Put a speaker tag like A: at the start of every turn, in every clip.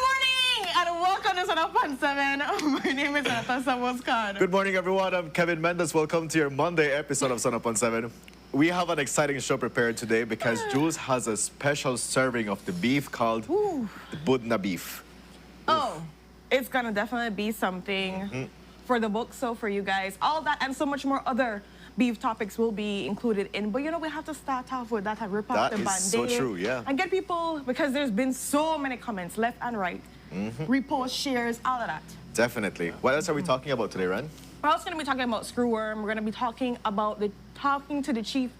A: morning and welcome to Sunup on 7. My name is Natasha Wascon.
B: Good morning, everyone. I'm Kevin Mendes. Welcome to your Monday episode of Sunup on 7. We have an exciting show prepared today because Jules has a special serving of the beef called the Budna beef.
A: Oh, it's gonna definitely be something for the book. So for you guys, all that and so much more other beef topics will be included in. But you know, we have to start off with that and rip off the Band-Aid.
B: That is so true, yeah.
A: And get people, because there's been so many comments left and right. Repost, shares, all of that.
B: Definitely. What else are we talking about today, Ren?
A: We're also going to be talking about Screwworm. We're going to be talking about talking to the chief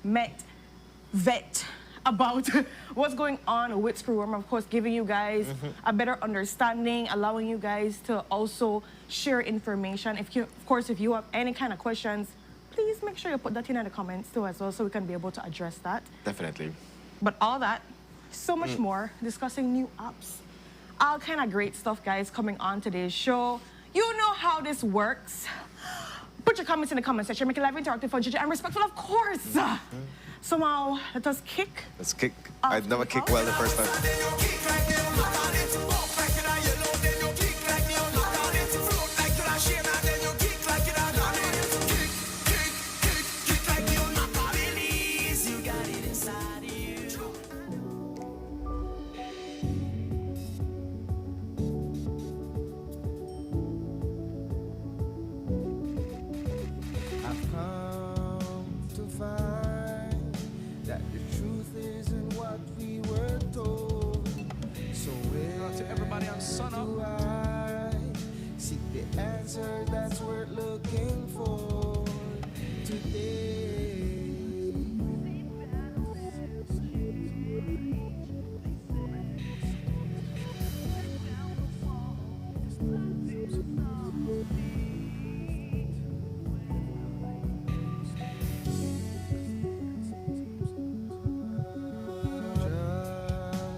A: vet about what's going on with Screwworm. Of course, giving you guys a better understanding, allowing you guys to also share information. If you have any kind of questions, please make sure you put that in the comments too as well, so we can be able to address that.
B: Definitely.
A: But all that, so much more, discussing new apps. All kind of great stuff, guys, coming on today's show. You know how this works. Put your comments in the comment section. Make it live, interactive, fun, and respectful, of course. So now, let us kick.
B: Let's kick. I'd never kick well the first time.
C: That's worth looking for today.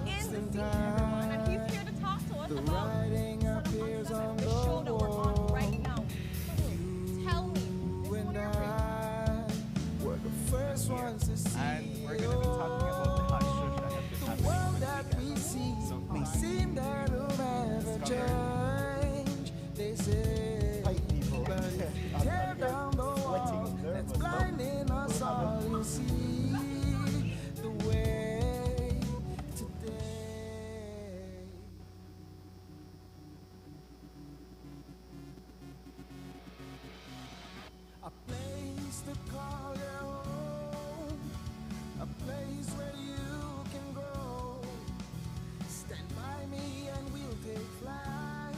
C: Just in time,
D: and he's here to talk to us
C: the
D: about
C: writing appears on
D: the show that we're on right now. Tell me,
C: and I were the first ones to see.
E: And we're going to be talking about the hush that has been happening
C: The world
E: over the
C: that we
E: weekend.
C: see
E: So
C: may
E: far.
C: seem that it'll never change. They say, but if you tear down the wall that's blinding us all, you'll see the way today. A place to call your home, a place where you can go. Stand by me and we'll take flight.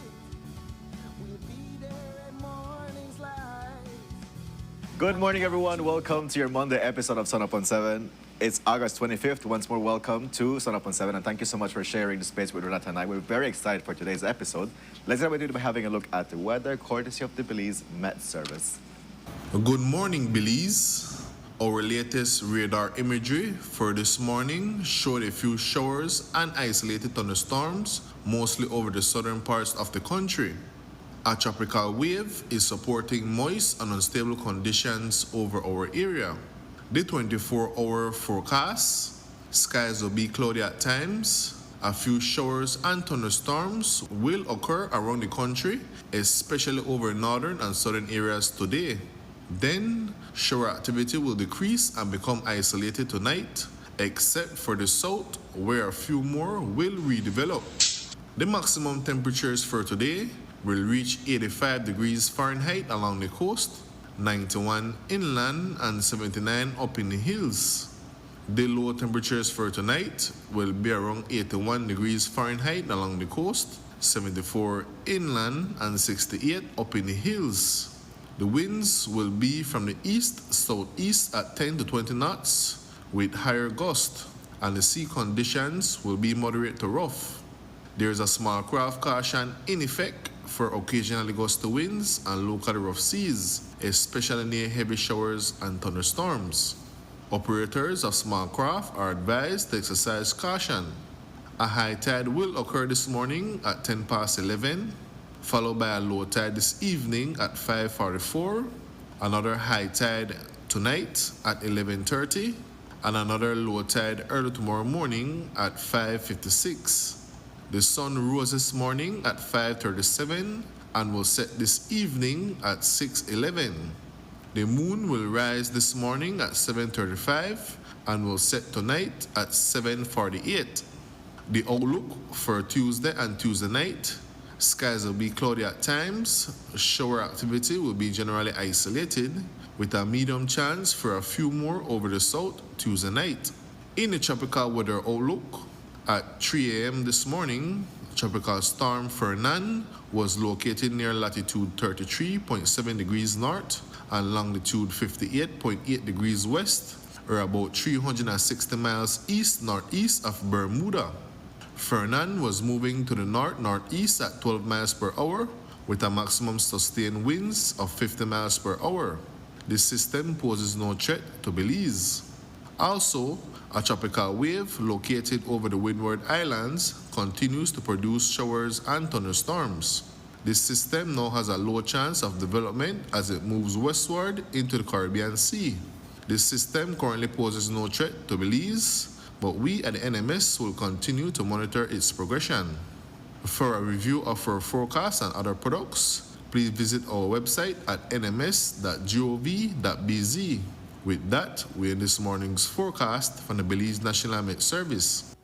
C: We'll be there at morning's light.
B: Good morning, everyone. Welcome to your Monday episode of Sunup on 7. It's August 25th. Once more, welcome to Sunup on 7. And thank you so much for sharing the space with Renata and I. We're very excited for today's episode. Let's get started by having a look at the weather, courtesy of the Belize Met Service.
F: Good morning, Belize. Our latest radar imagery for this morning showed a few showers and isolated thunderstorms, mostly over the southern parts of the country. A tropical wave is supporting moist and unstable conditions over our area. The 24-hour forecast, skies will be cloudy at times. A few showers and thunderstorms will occur around the country, especially over northern and southern areas today. Then, shower activity will decrease and become isolated tonight, except for the south, where a few more will redevelop. The maximum temperatures for today will reach 85 degrees Fahrenheit along the coast, 91 inland, and 79 up in the hills. The low temperatures for tonight will be around 81 degrees Fahrenheit along the coast, 74 inland, and 68 up in the hills. The winds will be from the east-southeast at 10 to 20 knots with higher gusts, and the sea conditions will be moderate to rough. There is a small craft caution in effect for occasionally gusty winds and locally rough seas, especially near heavy showers and thunderstorms. Operators of small craft are advised to exercise caution. A high tide will occur this morning at 10 past 11, followed by a low tide this evening at 5:44, another high tide tonight at 11:30, and another low tide early tomorrow morning at 5:56. The sun rose this morning at 5:37 and will set this evening at 6:11. The moon will rise this morning at 7:35 and will set tonight at 7:48. The outlook for Tuesday and Tuesday night: skies will be cloudy at times. Shower activity will be generally isolated, with a medium chance for a few more over the south Tuesday night. In the tropical weather outlook, at 3 a.m. this morning, Tropical Storm Fernan was located near latitude 33.7 degrees north and longitude 58.8 degrees west, or about 360 miles east-northeast of Bermuda. Fernan was moving to the north-northeast at 12 miles per hour with a maximum sustained winds of 50 miles per hour. This system poses no threat to Belize. Also, a tropical wave located over the Windward Islands continues to produce showers and thunderstorms. This system now has a low chance of development as it moves westward into the Caribbean Sea. This system currently poses no threat to Belize, but we at the NMS will continue to monitor its progression. For a review of our forecast and other products, please visit our website at nms.gov.bz. With that, we end this morning's forecast from the Belize National Met Service.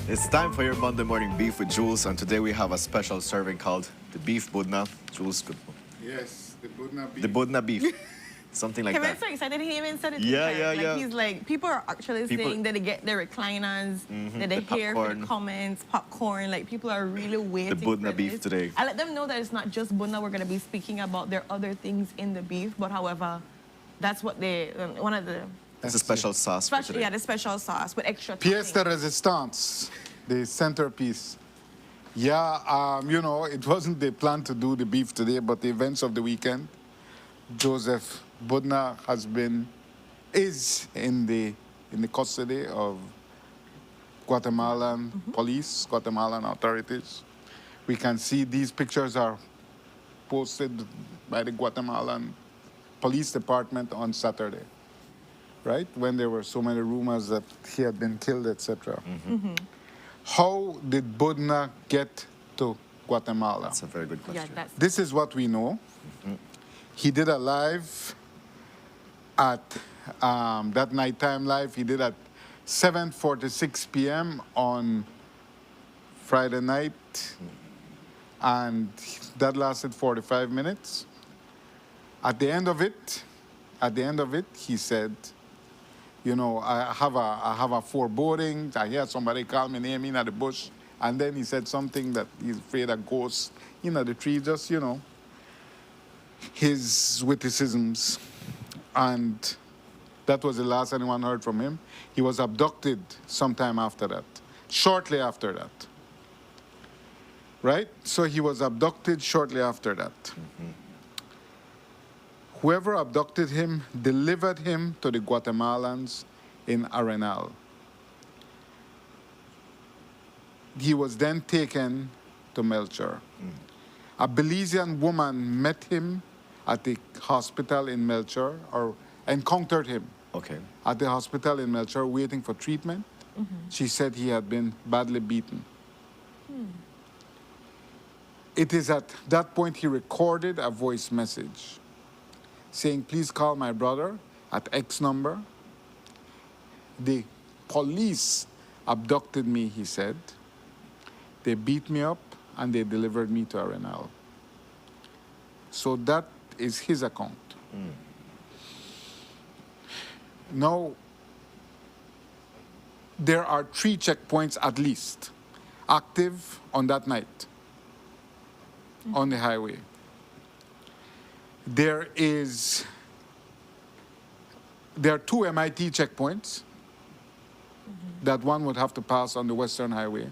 B: It's time for your Monday morning beef with Jules, and today we have a special serving called the beef budna. Jules, good.
G: Yes, the Budna beef.
B: The budna beef. Something like
A: Kevin's
B: that.
A: so excited. He even said it.
B: Yeah,
A: to me.
B: yeah,
A: Like,
B: yeah.
A: He's like, people are actually saying that they get their recliners, that they
B: the
A: hear for the
B: popcorn.
A: comments, popcorn. Like, people are really waiting
B: budna
A: for
B: beef
A: this.
B: today.
A: I let them know that it's not just budna we're going to be speaking about. There are other things in the beef, but however, that's what they, one of the,
B: It's a special sauce for
A: special,
B: today.
A: yeah, the special sauce with extra
G: Pièce de
A: toppings.
G: resistance, the centerpiece. Yeah, you know, it wasn't the plan to do the beef today, but the events of the weekend, Joseph Budna is in the custody of Guatemalan police, Guatemalan authorities. We can see these pictures are posted by the Guatemalan police department on Saturday, right? When there were so many rumors that he had been killed, etc. How did Budna get to Guatemala?
B: That's a very good
A: Yeah,
B: question.
A: that's
G: This is what we know. He did a live at that nighttime live. He did at 7:46 p.m. on Friday night, and that lasted 45 minutes. At the end of it, he said, you know, I have a foreboding. I hear somebody call my name in at the bush. And then he said something that he's afraid of ghosts in the tree, just, you know, his witticisms. And that was the last anyone heard from him. He was abducted sometime after that, shortly after that. Right? So he was abducted shortly after that. Whoever abducted him delivered him to the Guatemalans in Arenal. He was then taken to Melchor. A Belizean woman met him at the hospital in Melchor, or encountered him
B: Okay.
G: at the hospital in Melchor waiting for treatment. She said he had been badly beaten. It is at that point he recorded a voice message saying, please call my brother at X number. The police abducted me, he said. They beat me up and they delivered me to Arenal. So that is his account. Now, there are 3 checkpoints at least active on that night on the highway. There are 2 MIT checkpoints that one would have to pass on the Western Highway.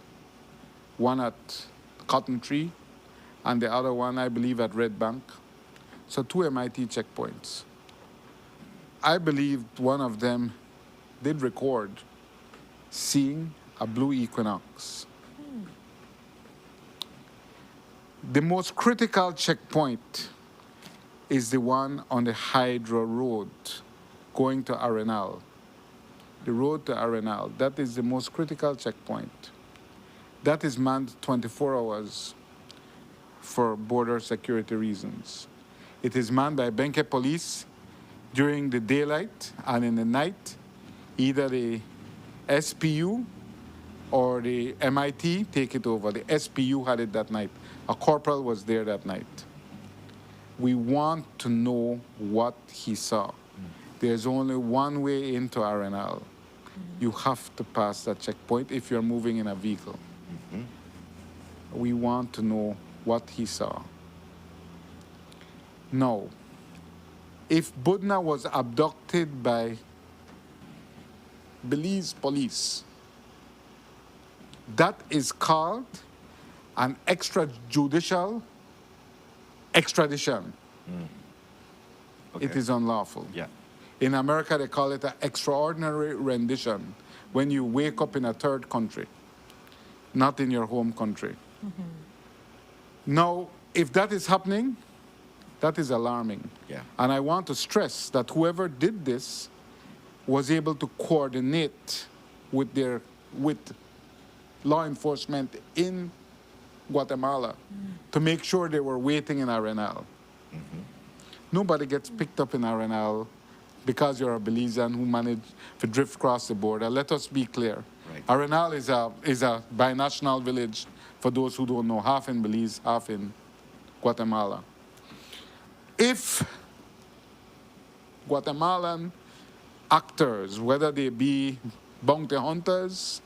G: One at Cotton Tree, and the other one, I believe, at Red Bank. So 2 MIT checkpoints. I believe one of them did record seeing a blue equinox. The most critical checkpoint is the one on the Hydra Road going to Arenal. The road to Arenal, that is the most critical checkpoint. That is manned 24 hours for border security reasons. It is manned by Benke police during the daylight, and in the night, either the SPU or the MIT take it over. The SPU had it that night. A corporal was there that night. We want to know what he saw. There's only one way into Arenal. You have to pass that checkpoint if you're moving in a vehicle. We want to know what he saw. Now, if Budna was abducted by Belize police, that is called an extrajudicial extradition.
B: Okay.
G: It is unlawful.
B: Yeah.
G: In America, they call it an extraordinary rendition when you wake up in a third country, not in your home country. Now, if that is happening, that is alarming.
B: Yeah.
G: And I want to stress that whoever did this was able to coordinate with law enforcement in Guatemala to make sure they were waiting in Arenal. Nobody gets picked up in Arenal because you're a Belizean who managed to drift across the border. Let us be clear.
B: Right.
G: Arenal is a binational village, for those who don't know, half in Belize, half in Guatemala. If Guatemalan actors, whether they be bounty hunters,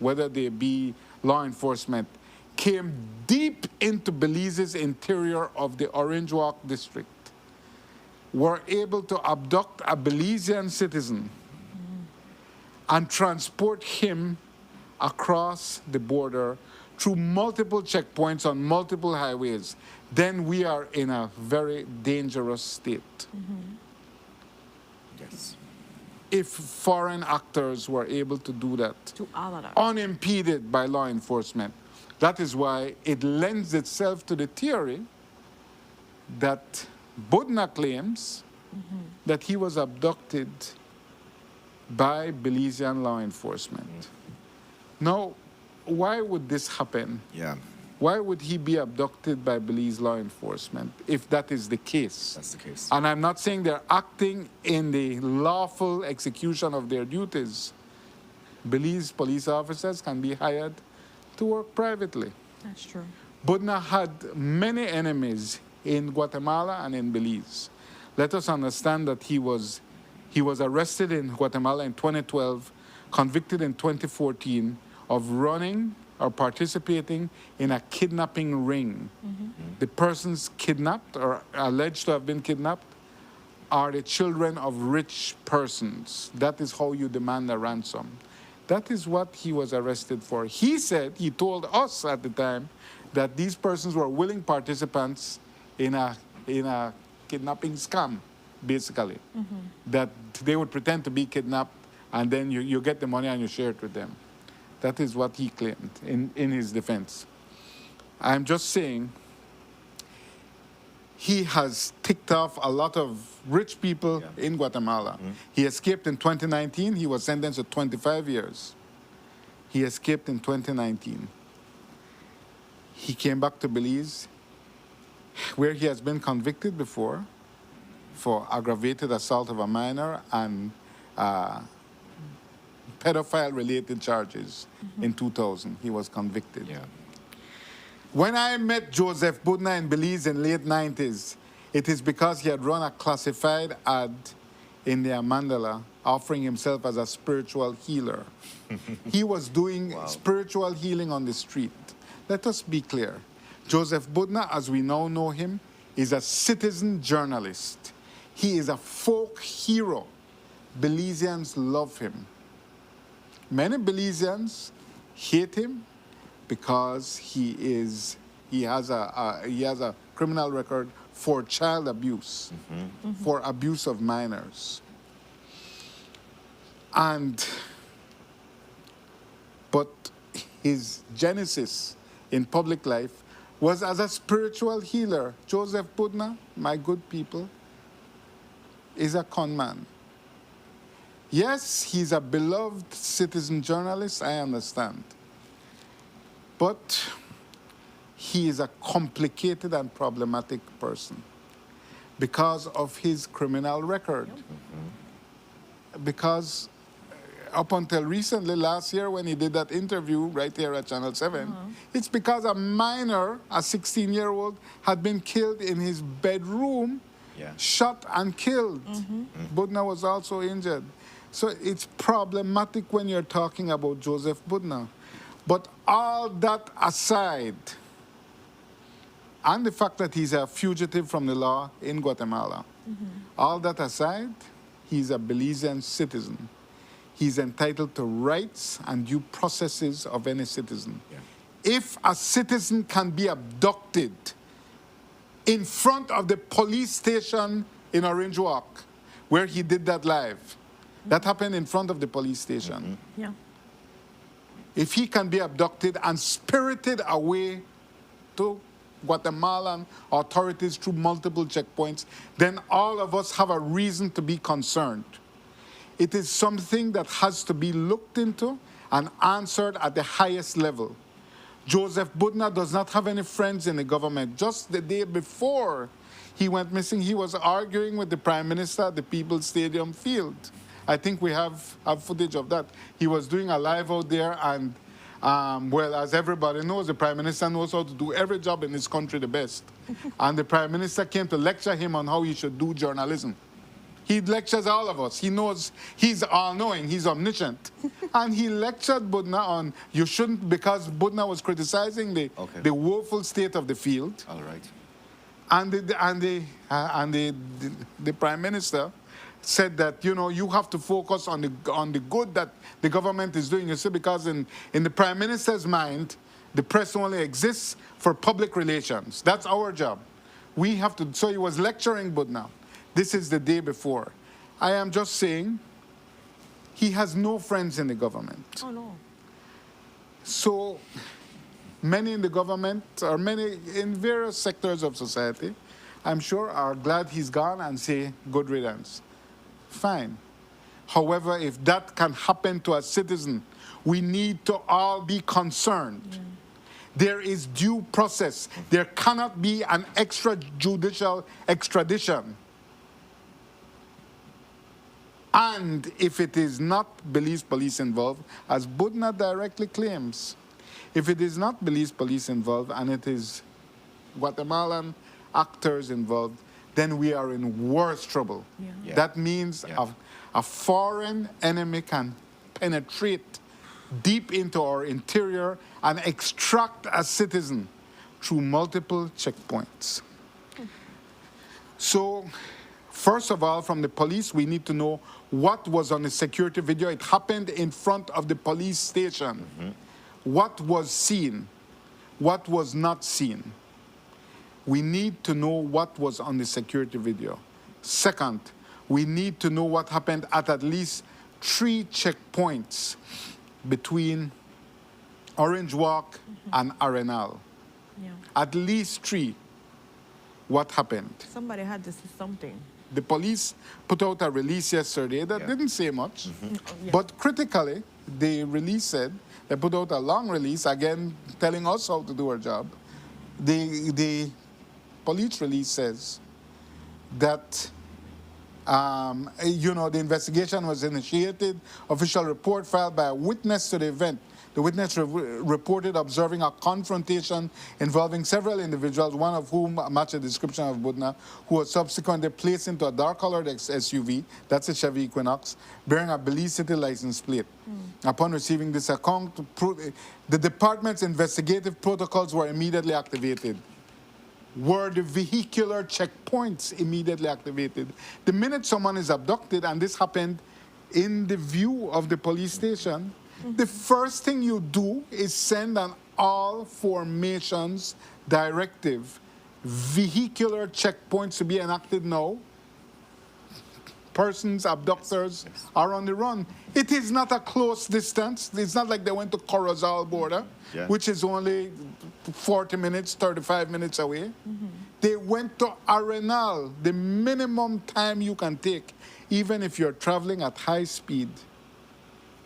G: whether they be law enforcement, came deep into Belize's interior of the Orange Walk district, were able to abduct a Belizean citizen and transport him across the border through multiple checkpoints on multiple highways, then we are in a very dangerous state.
B: Yes.
G: If foreign actors were able to do that,
A: To all of that.
G: unimpeded by law enforcement, that is why it lends itself to the theory that Budna claims that he was abducted by Belizean law enforcement. Now, why would this happen?
B: Yeah.
G: Why would he be abducted by Belize law enforcement if that is the case?
B: That's the case.
G: And I'm not saying they're acting in the lawful execution of their duties. Belize police officers can be hired to work privately.
A: That's true.
G: Budna had many enemies in Guatemala and in Belize. Let us understand that he was arrested in Guatemala in 2012, convicted in 2014 of running or participating in a kidnapping ring. The persons kidnapped or alleged to have been kidnapped are the children of rich persons. That is how you demand a ransom. That is what he was arrested for. He told us at the time that these persons were willing participants in a kidnapping scam, basically. That they would pretend to be kidnapped and then you get the money and you share it with them. That is what he claimed in his defense. I'm just saying he has ticked off a lot of rich people in Guatemala. He escaped in 2019. He was sentenced to 25 years. He escaped in 2019. He came back to Belize, where he has been convicted before for aggravated assault of a minor and pedophile-related charges. In 2000, he was convicted.
B: Yeah.
G: When I met Joseph Budna in Belize in late 90s, it is because he had run a classified ad in the Mandela offering himself as a spiritual healer. He was doing spiritual healing on the street. Let us be clear. Joseph Budna, as we now know him, is a citizen journalist. He is a folk hero. Belizeans love him. Many Belizeans hate him because he has a criminal record for child abuse, for abuse of minors. And, but his genesis in public life was as a spiritual healer. Joseph Budna, my good people, is a con man. Yes, he's a beloved citizen journalist, I understand. But he is a complicated and problematic person because of his criminal record. Because up until recently, last year, when he did that interview right here at Channel 7, it's because a minor, a 16-year-old, had been killed in his bedroom, shot and killed. Budna was also injured. So it's problematic when you're talking about Joseph Budna. But all that aside, and the fact that he's a fugitive from the law in Guatemala, all that aside, he's a Belizean citizen. He's entitled to rights and due processes of any citizen. If a citizen can be abducted in front of the police station in Orange Walk, where he did that live, that happened in front of the police station.
A: Yeah.
G: If he can be abducted and spirited away to Guatemalan authorities through multiple checkpoints, then all of us have a reason to be concerned. It is something that has to be looked into and answered at the highest level. Joseph Budna does not have any friends in the government. Just the day before he went missing, he was arguing with the Prime Minister at the People's Stadium field. I think we have footage of that. He was doing a live out there, and well, as everybody knows, the Prime Minister knows how to do every job in this country the best. And the Prime Minister came to lecture him on how he should do journalism. He lectures all of us. He knows, he's all-knowing, he's omniscient. And he lectured Budna on, you shouldn't, because Budna was criticizing the woeful state of the field.
B: All right.
G: And the Prime Minister said that, you know, you have to focus on the good that the government is doing. You see, because in the Prime Minister's mind, the press only exists for public relations. That's our job. We have to, so he was lecturing Budna. This is the day before. I am just saying, he has no friends in the government.
A: Oh, no.
G: So many in the government, or many in various sectors of society, I'm sure are glad he's gone and say, good riddance. Fine. However, if that can happen to a citizen, we need to all be concerned. There is due process. There cannot be an extrajudicial extradition. And if it is not Belize police involved, as Budna directly claims, if it is not Belize police involved and it is Guatemalan actors involved, then we are in worse trouble. That means a foreign enemy can penetrate deep into our interior and extract a citizen through multiple checkpoints. So, first of all, from the police, we need to know what was on the security video. It happened in front of the police station. What was seen? What was not seen? We need to know what was on the security video. Second, we need to know what happened at least 3 checkpoints between Orange Walk and Arenal. At least 3. What happened?
A: Somebody had to say something.
G: The police put out a release yesterday that didn't say much, but critically, the release said, they put out a long release, again, telling us how to do our job. The police release says that, you know, the investigation was initiated, official report filed by a witness to the event. The witness reported observing a confrontation involving several individuals, one of whom matched the description of Budna, who was subsequently placed into a dark-colored SUV, that's a Chevy Equinox, bearing a Belize City license plate. Upon receiving this account, the department's investigative protocols were immediately activated. Were the vehicular checkpoints immediately activated? The minute someone is abducted, and this happened in the view of the police station, the first thing you do is send an all formations directive. Vehicular checkpoints to be enacted now. persons, abductors, are on the run. It is not a close distance. It's not like they went to Corozal border,
B: Yeah.
G: which is only 40 minutes, 35 minutes away. They went to Arenal. The minimum time you can take, even if you're traveling at high speed,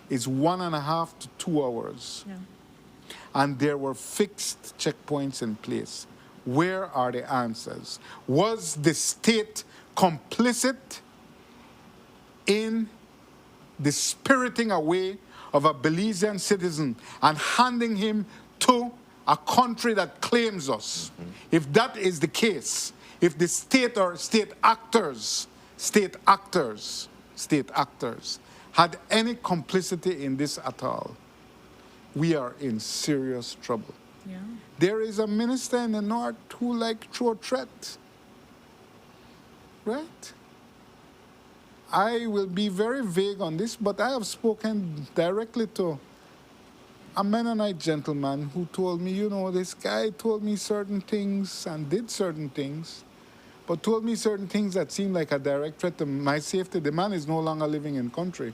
G: is 1.5 to 2 hours.
A: Yeah.
G: And there were fixed checkpoints in place. Where are the answers? Was the state complicit in the spiriting away of a Belizean citizen and handing him to a country that claims us? If that is the case, if the state or state actors had any complicity in this at all, we are in serious trouble.
A: Yeah.
G: There is a minister in the north who throw a threat. Right? I will be very vague on this, but I have spoken directly to a Mennonite gentleman who told me, this guy told me certain things and did certain things, but told me certain things that seemed like a direct threat to my safety. The man is no longer living in country.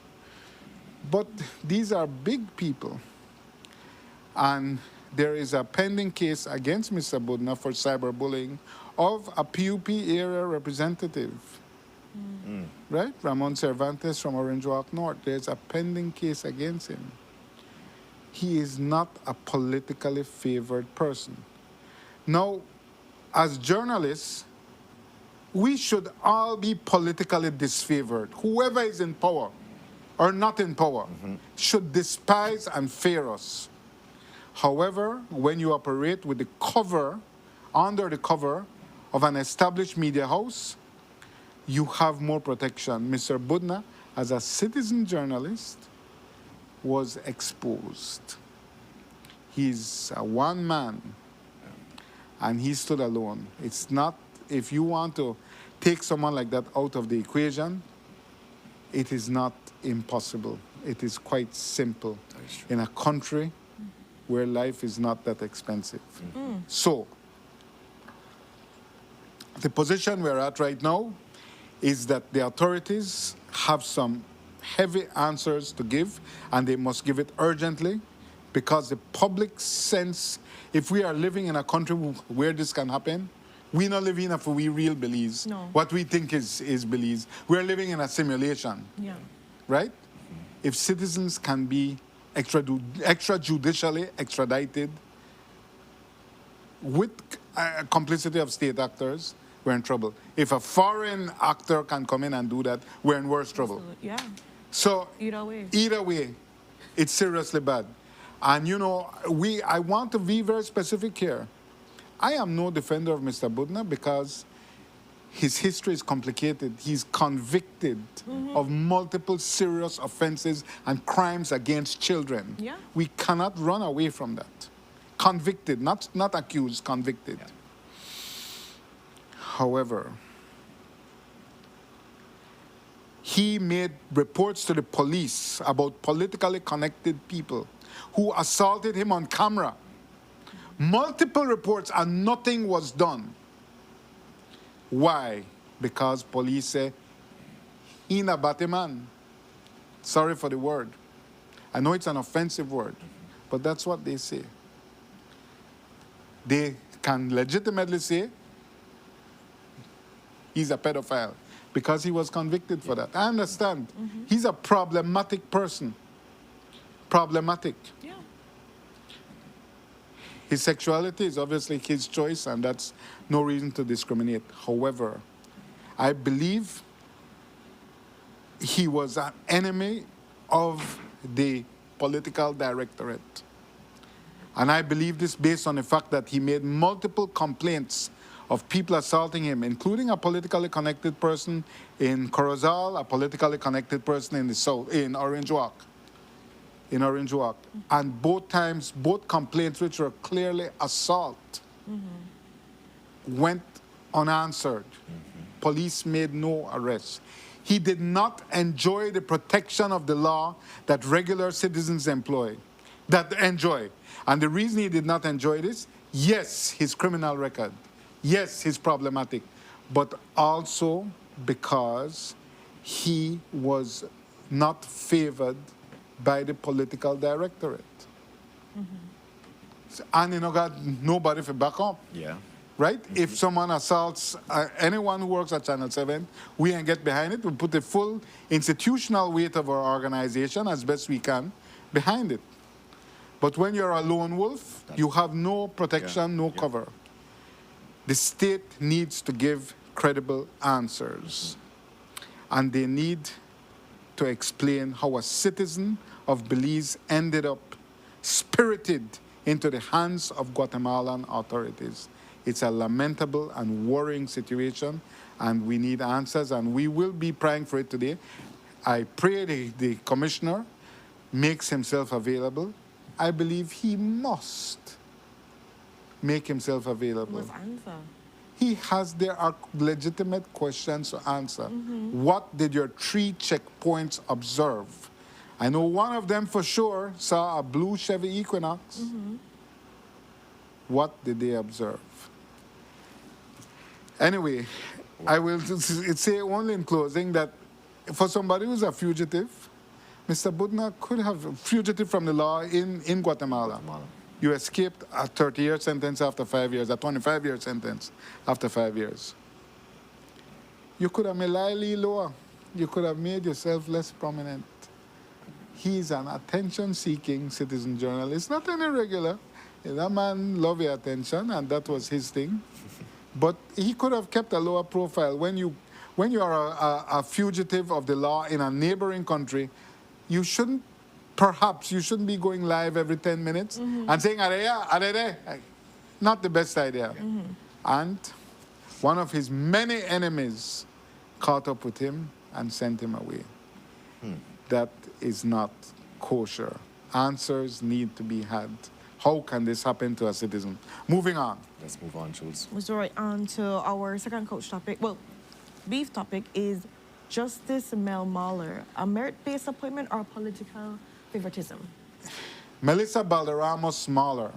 G: But these are big people. And there is a pending case against Mr. Budna for cyberbullying of a PUP area representative. Right? Ramon Cervantes from Orange Walk North. There's a pending case against him. He is not a politically favored person. Now, as journalists, we should all be politically disfavored. Whoever is in power or not in power should despise and fear us. However, when you operate with the cover, under the cover of an established media house, you have more protection. Mr. Budna, as a citizen journalist, was exposed. He's a one man, and he stood alone. It's not, if you want to take someone like that out of the equation, it is not impossible. It is quite simple in a country where life is not that expensive. So, the position we're at right now is that the authorities have some heavy answers to give, and they must give it urgently, because the public sense, if we are living in a country where this can happen, we're not living in we real Belize.
A: No.
G: What we think is Belize. We're living in a simulation,
A: Yeah.
G: right? If citizens can be extrajudicially extradited with complicity of state actors, we're in trouble. If a foreign actor can come in and do that, we're in worse trouble.
A: Yeah.
G: So
A: Either way,
G: it's seriously bad. And I want to be very specific here. I am no defender of Mr. Budna because his history is complicated. He's convicted of multiple serious offenses and crimes against children.
A: Yeah.
G: We cannot run away from that. Convicted, not accused, convicted.
B: Yeah.
G: However, he made reports to the police about politically connected people who assaulted him on camera. Multiple reports, and nothing was done. Why? Because police say, he na Batiman. Sorry for the word. I know it's an offensive word, but that's what they say. They can legitimately say, he's a pedophile, because he was convicted for that. I understand. He's a problematic person. Problematic.
A: yeah.
G: His sexuality is obviously his choice, and that's no reason to discriminate. However, I believe he was an enemy of the political directorate. And I believe this based on the fact that he made multiple complaints of people assaulting him, including a politically connected person in Corozal, a politically connected person in the south, in Orange Walk. And both times, both complaints, which were clearly assault, went unanswered. Police made no arrests. He did not enjoy the protection of the law that regular citizens enjoy. And the reason he did not enjoy this, yes, his criminal record. Yes, he's problematic. But also because he was not favored by the political directorate. And you know, got nobody for back up.
B: Yeah.
G: Right? If someone assaults anyone who works at Channel 7, we can get behind it. We put the full institutional weight of our organization as best we can behind it. But when you're a lone wolf, you have no protection, no cover. The state needs to give credible answers. And they need to explain how a citizen of Belize ended up spirited into the hands of Guatemalan authorities. It's a lamentable and worrying situation, and we need answers, and we will be praying for it today. I pray the commissioner makes himself available. I believe he must make himself available.
A: Must answer.
G: There are legitimate questions to answer. What did your 3 checkpoints observe? I know one of them for sure saw a blue Chevy Equinox. What did they observe? Anyway, I will say only in closing that for somebody who's a fugitive, Mr. Budna could have a fugitive from the law in Guatemala. You escaped a 30-year sentence after 5 years, a 25-year sentence after 5 years. You could have made Lily lower. You could have made yourself less prominent. He's an attention-seeking citizen journalist, not an irregular. That man loved your attention, and that was his thing. But he could have kept a lower profile. When you are a fugitive of the law in a neighboring country, you shouldn't be going live every 10 minutes and saying, "Are not the best idea. And one of his many enemies caught up with him and sent him away. That is not kosher. Answers need to be had. How can this happen to a citizen? Moving on.
B: Let's move on, Jules.
A: Sorry, on to our second coach topic. Well, beef topic is Justice Mel Mahler, a merit-based appointment or political favoritism?
G: Melissa Balderramos Mahler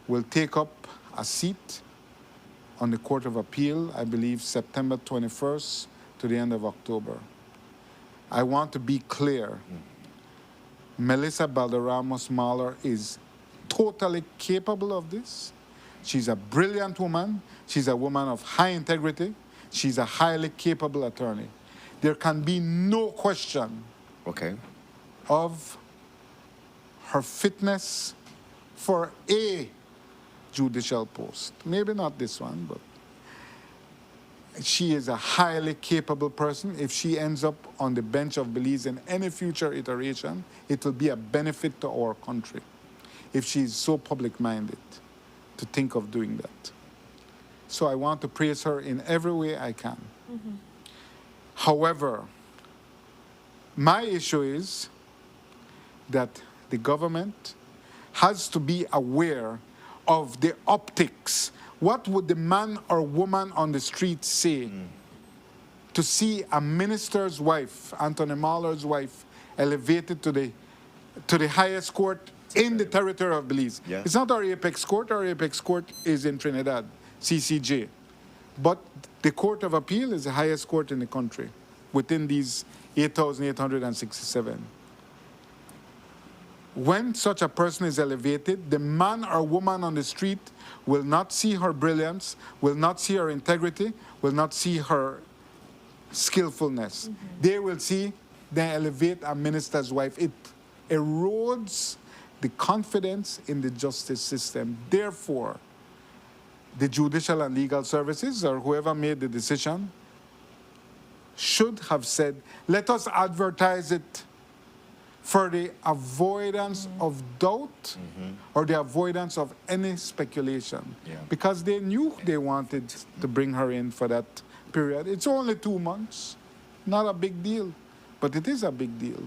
G: will take up a seat on the Court of Appeal, I believe September 21st to the end of October. I want to be clear. Melissa Balderramos Mahler is totally capable of this. She's a brilliant woman. She's a woman of high integrity. She's a highly capable attorney. There can be no question of her fitness for a judicial post. Maybe not this one, but she is a highly capable person. If she ends up on the bench of Belize in any future iteration, it will be a benefit to our country if she is so public-minded to think of doing that. So I want to praise her in every way I can. However, my issue is that the government has to be aware of the optics. What would the man or woman on the street say to see a minister's wife, Anthony Mahler's wife, elevated to the highest court in the territory of Belize?
B: Yeah.
G: It's not our apex court. Our apex court is in Trinidad, CCJ. But the Court of Appeal is the highest court in the country within these 8,867. When such a person is elevated, the man or woman on the street will not see her brilliance, will not see her integrity, will not see her skillfulness. They will see, they elevate a minister's wife. It erodes the confidence in the justice system. Therefore, the judicial and legal services, or whoever made the decision, should have said, let us advertise it for the avoidance of doubt or the avoidance of any speculation.
B: Yeah.
G: Because they knew they wanted to bring her in for that period. It's only 2 months. Not a big deal, but it is a big deal.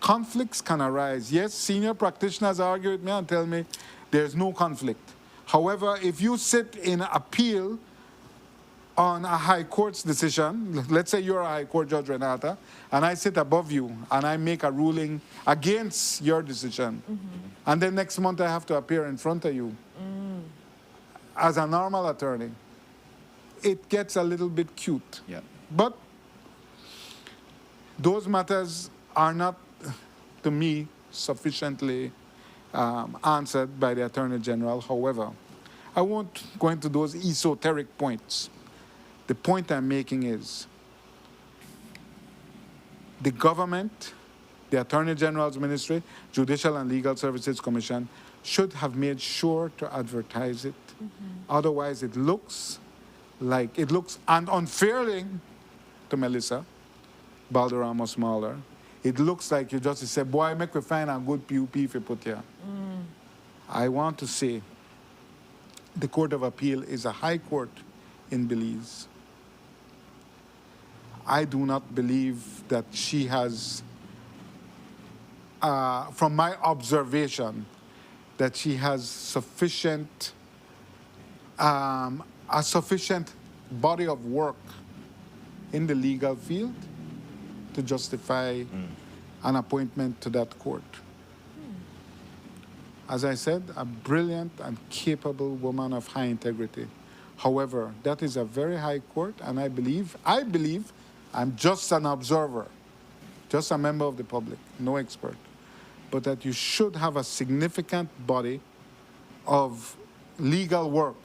G: Conflicts can arise. Yes, senior practitioners argue with me and tell me there's no conflict. However, if you sit in appeal on a high court's decision, let's say you're a high court judge, Renata, and I sit above you and I make a ruling against your decision, and then next month I have to appear in front of you as a normal attorney, it gets a little bit cute.
B: Yeah.
G: But Those matters are not, to me, sufficiently answered by the Attorney General. However, I won't go into those esoteric points. The point I'm making is the government, the Attorney General's Ministry, Judicial and Legal Services Commission should have made sure to advertise it. Otherwise, it looks and unfairly to Melissa Balderrama Smaller, it looks like you just say, boy, make we find a good PUP if you put here. I want to say the Court of Appeal is a high court in Belize. I do not believe that she has, from my observation, that she has a sufficient body of work in the legal field to justify an appointment to that court. As I said, a brilliant and capable woman of high integrity. However, that is a very high court, and I believe I'm just an observer, just a member of the public, no expert, but that you should have a significant body of legal work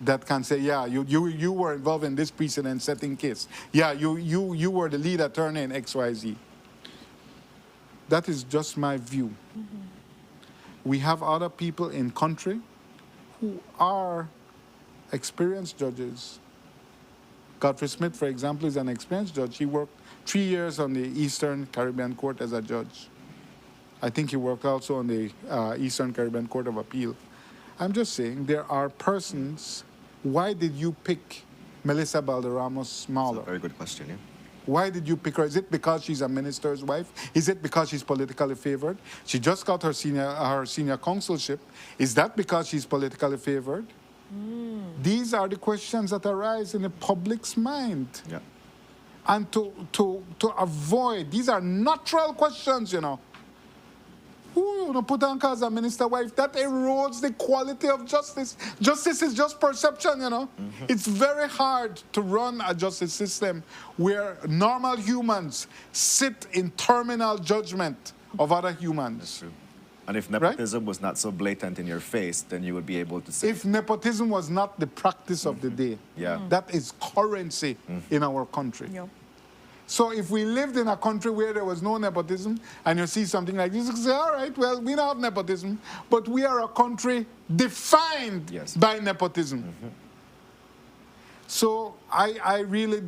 G: that can say, yeah, you were involved in this precedent-setting case. Yeah, you were the lead attorney in XYZ. That is just my view. We have other people in country who are experienced judges. Godfrey Smith, for example, is an experienced judge. He worked 3 years on the Eastern Caribbean Court as a judge. I think he worked also on the Eastern Caribbean Court of Appeal. I'm just saying there are persons. Why did you pick Melissa Balderrama Smaller?
B: That's a very good question, yeah.
G: Why did you pick her? Is it because she's a minister's wife? Is it because she's politically favored? She just got her senior consulship. Is that because she's politically favored? These are the questions that arise in the public's mind.
B: Yeah.
G: And to avoid, these are natural questions, you know. Who you put on as a minister wife, that erodes the quality of justice. Justice is just perception, you know. It's very hard to run a justice system where normal humans sit in terminal judgment of other humans.
B: That's true. And if nepotism was not so blatant in your face, then you would be able to say...
G: If nepotism was not the practice of the day, that is currency in our country.
A: Yeah.
G: So if we lived in a country where there was no nepotism, and you see something like this, you say, all right, well, we don't have nepotism, but we are a country defined by nepotism. So I really,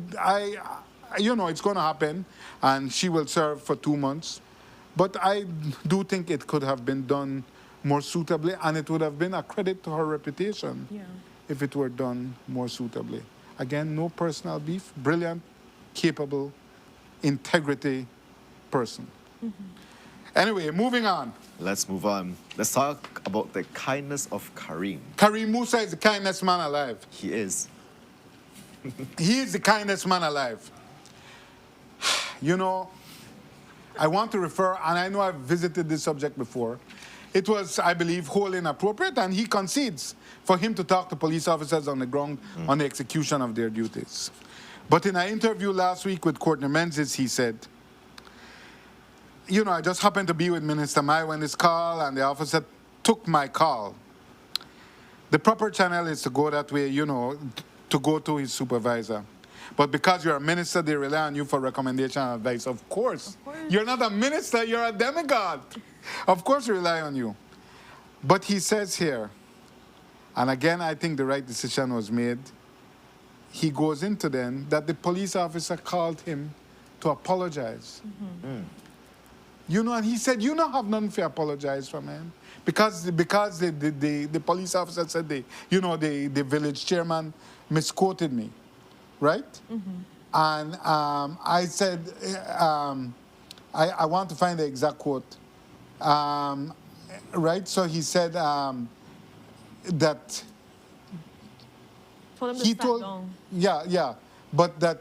G: you know, it's going to happen, and she will serve for 2 months. But I do think it could have been done more suitably, and it would have been a credit to her reputation if it were done more suitably. Again, no personal beef, brilliant, capable, integrity person. Anyway, moving on.
B: Let's move on. Let's talk about the kindness of Karim.
G: Karim Musa is the kindest man alive.
B: He is.
G: He is the kindest man alive. You know, I want to refer, and I know I've visited this subject before. It was, I believe, wholly inappropriate, and he concedes for him to talk to police officers on the ground on the execution of their duties. But in an interview last week with Courtney Menzies, he said, you know, I just happened to be with Minister Mai when this call, and the officer took my call. The proper channel is to go that way, you know, to go to his supervisor. But because you're a minister, they rely on you for recommendation and advice. Of course. You're not a minister, you're a demigod. Of course they rely on you. But he says here, and again, I think the right decision was made. He goes into then that the police officer called him to apologize. You know, and he said, you don't have nothing to apologize for, man. Because the police officer said, the village chairman misquoted me, right? And I said, I want to find the exact quote. Right, so he said that he told, but that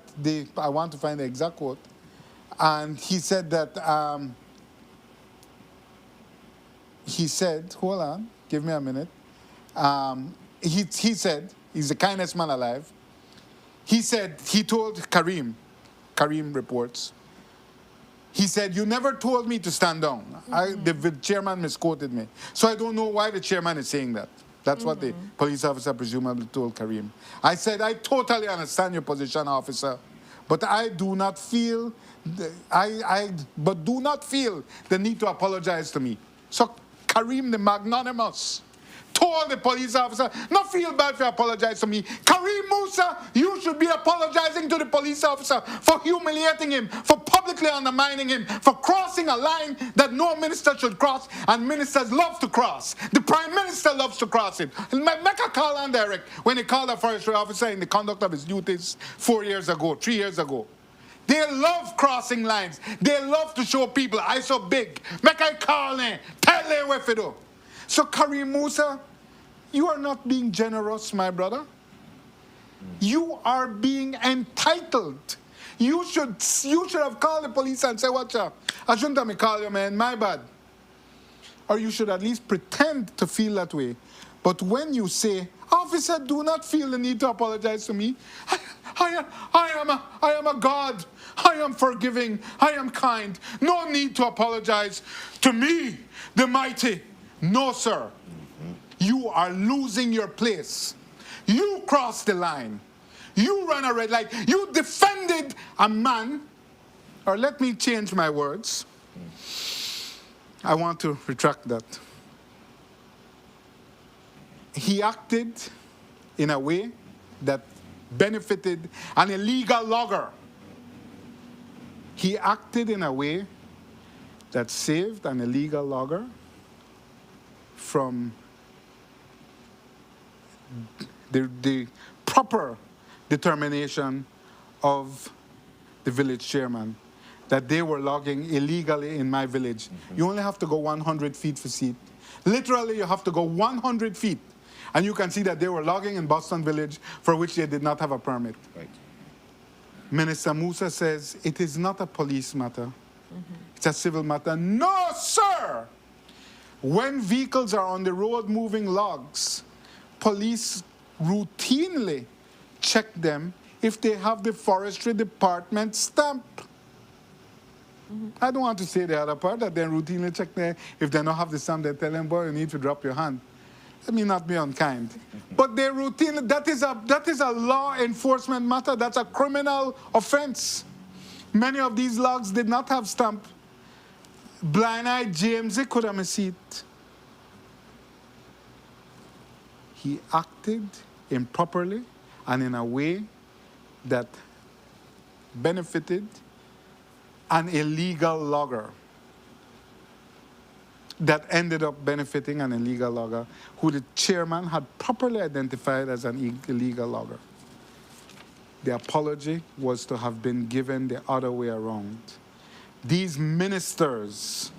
G: I want to find the exact quote, and he said that he said, hold on, give me a minute. He said he's the kindest man alive. He said he told Karim reports He said, you never told me to stand down. The chairman misquoted me. So I don't know why the chairman is saying that. That's what the police officer presumably told Kareem. I said, I totally understand your position, officer, but I do not feel, do not feel the need to apologize to me. So Kareem, the magnanimous, told the police officer, not feel bad if you apologize to me. Kareem Musa, you should be apologizing to the police officer for humiliating him, for publicly undermining him, for crossing a line that no minister should cross, and ministers love to cross. The Prime Minister loves to cross it. Make a call on Derek when he called a forestry officer in the conduct of his duties 3 years ago. They love crossing lines. They love to show people, I so big. Make a call in. Tell them what to do. So Kareem Musa, you are not being generous, my brother. You are being entitled. You should have called the police and said, watch out. I shouldn't have me call you, man, my bad. Or you should at least pretend to feel that way. But when you say, officer, do not feel the need to apologize to me. I am a God. I am forgiving. I am kind. No need to apologize to me, the mighty. No, sir. You are losing your place. You crossed the line. You ran a red light. You defended a man. Or let me change my words. I want to retract that. He acted in a way that benefited an illegal logger. He acted in a way that saved an illegal logger from the proper determination of the village chairman that they were logging illegally in my village. You only have to go 100 feet for seat. Literally, you have to go 100 feet. And you can see that they were logging in Boston Village for which they did not have a permit.
B: Right.
G: Minister Musa says it is not a police matter. It's a civil matter. No, sir! When vehicles are on the road moving logs, police routinely check them if they have the forestry department stamp. I don't want to say the other part, that they routinely check them. If they don't have the stamp, they tell them, boy, you need to drop your hand. Let me not be unkind. But they routinely, that is a law enforcement matter. That's a criminal offense. Many of these logs did not have stamp. Blind-eyed James, he could have seen it. He acted improperly and in a way that benefited an illegal logger, that ended up benefiting an illegal logger who the chairman had properly identified as an illegal logger. The apology was to have been given the other way around. These ministers,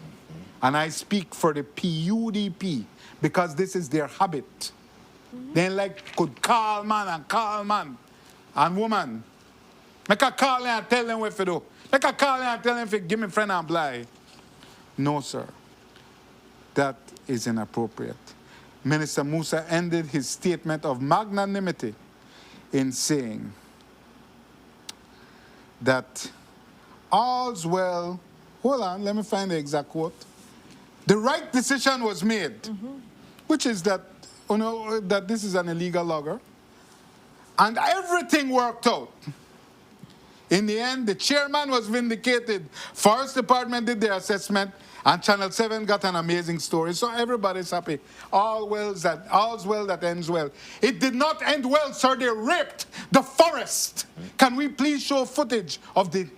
G: and I speak for the PUDP because this is their habit. They could call man and woman. Make a call and tell them what to do. Make a call and tell them if you give me friend and blind. No, sir. That is inappropriate. Minister Musa ended his statement of magnanimity in saying that all's well, hold on, let me find the exact quote. The right decision was made, which is that, that this is an illegal logger, and everything worked out. In the end, the chairman was vindicated. Forest Department did their assessment, and Channel 7 got an amazing story. So everybody's happy. All's well that ends well. It did not end well, sir. They raped the forest. Can we please show footage of the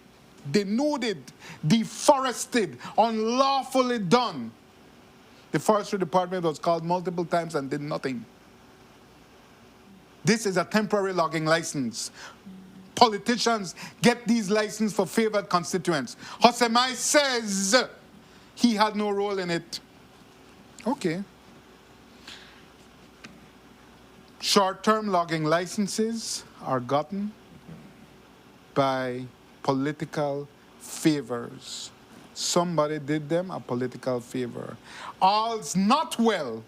G: denuded, deforested, unlawfully done? The Forestry Department was called multiple times and did nothing. This is a temporary logging license. Politicians get these licenses for favored constituents. Hosemai says he had no role in it. Okay. Short-term logging licenses are gotten by political favors. Somebody did them a political favor. All's not well.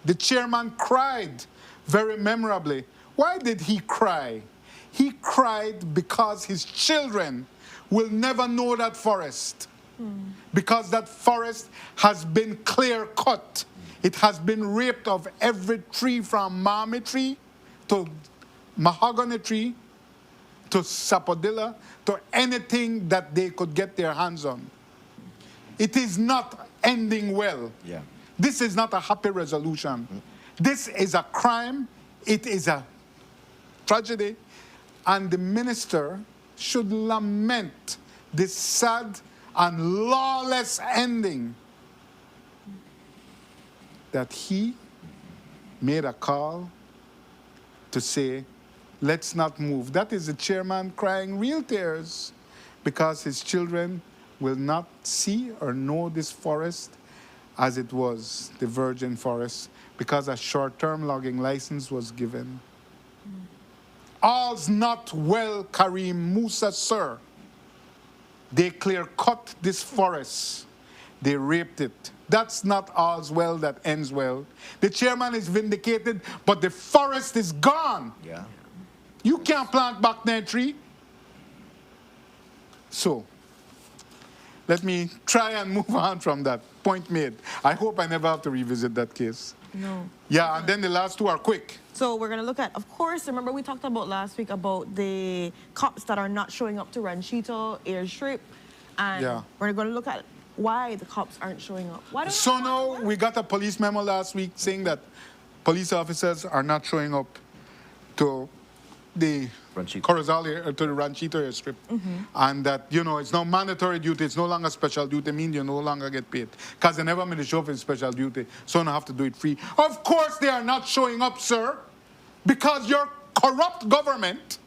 G: The chairman cried very memorably. Why did he cry? He cried because his children will never know that forest. Because that forest has been clear cut. It has been raped of every tree from malmie tree to mahogany tree to sapodilla to anything that they could get their hands on. It is not ending well.
B: Yeah.
G: This is not a happy resolution. This is a crime. It is a tragedy. And the minister should lament this sad and lawless ending that he made a call to say, let's not move. That is the chairman crying real tears because his children will not see or know this forest as it was, the virgin forest, because a short-term logging license was given. All's not well, Karim Musa, sir. They clear-cut this forest. They raped it. That's not all's well that ends well. The chairman is vindicated, but the forest is gone.
B: Yeah.
G: You can't plant back that tree. So, let me try and move on from that. Point made. I hope I never have to revisit that case.
A: No.
G: Yeah, and then the last two are quick.
A: So we're going to look at, of course, remember we talked about last week about the cops that are not showing up to Ranchito, airstrip. And
G: Yeah.
A: we're going to look at why the cops aren't showing up. Why don't
G: So now we got a police memo last week saying that police officers are not showing up to the
B: Ranchito.
G: Corozal, to the Ranchito airstrip. And that, you know, it's now mandatory duty. It's no longer special duty. Means you no longer get paid. Because they never made a show for special duty. So you don't have to do it free. Of course they are not showing up, sir. Because your corrupt government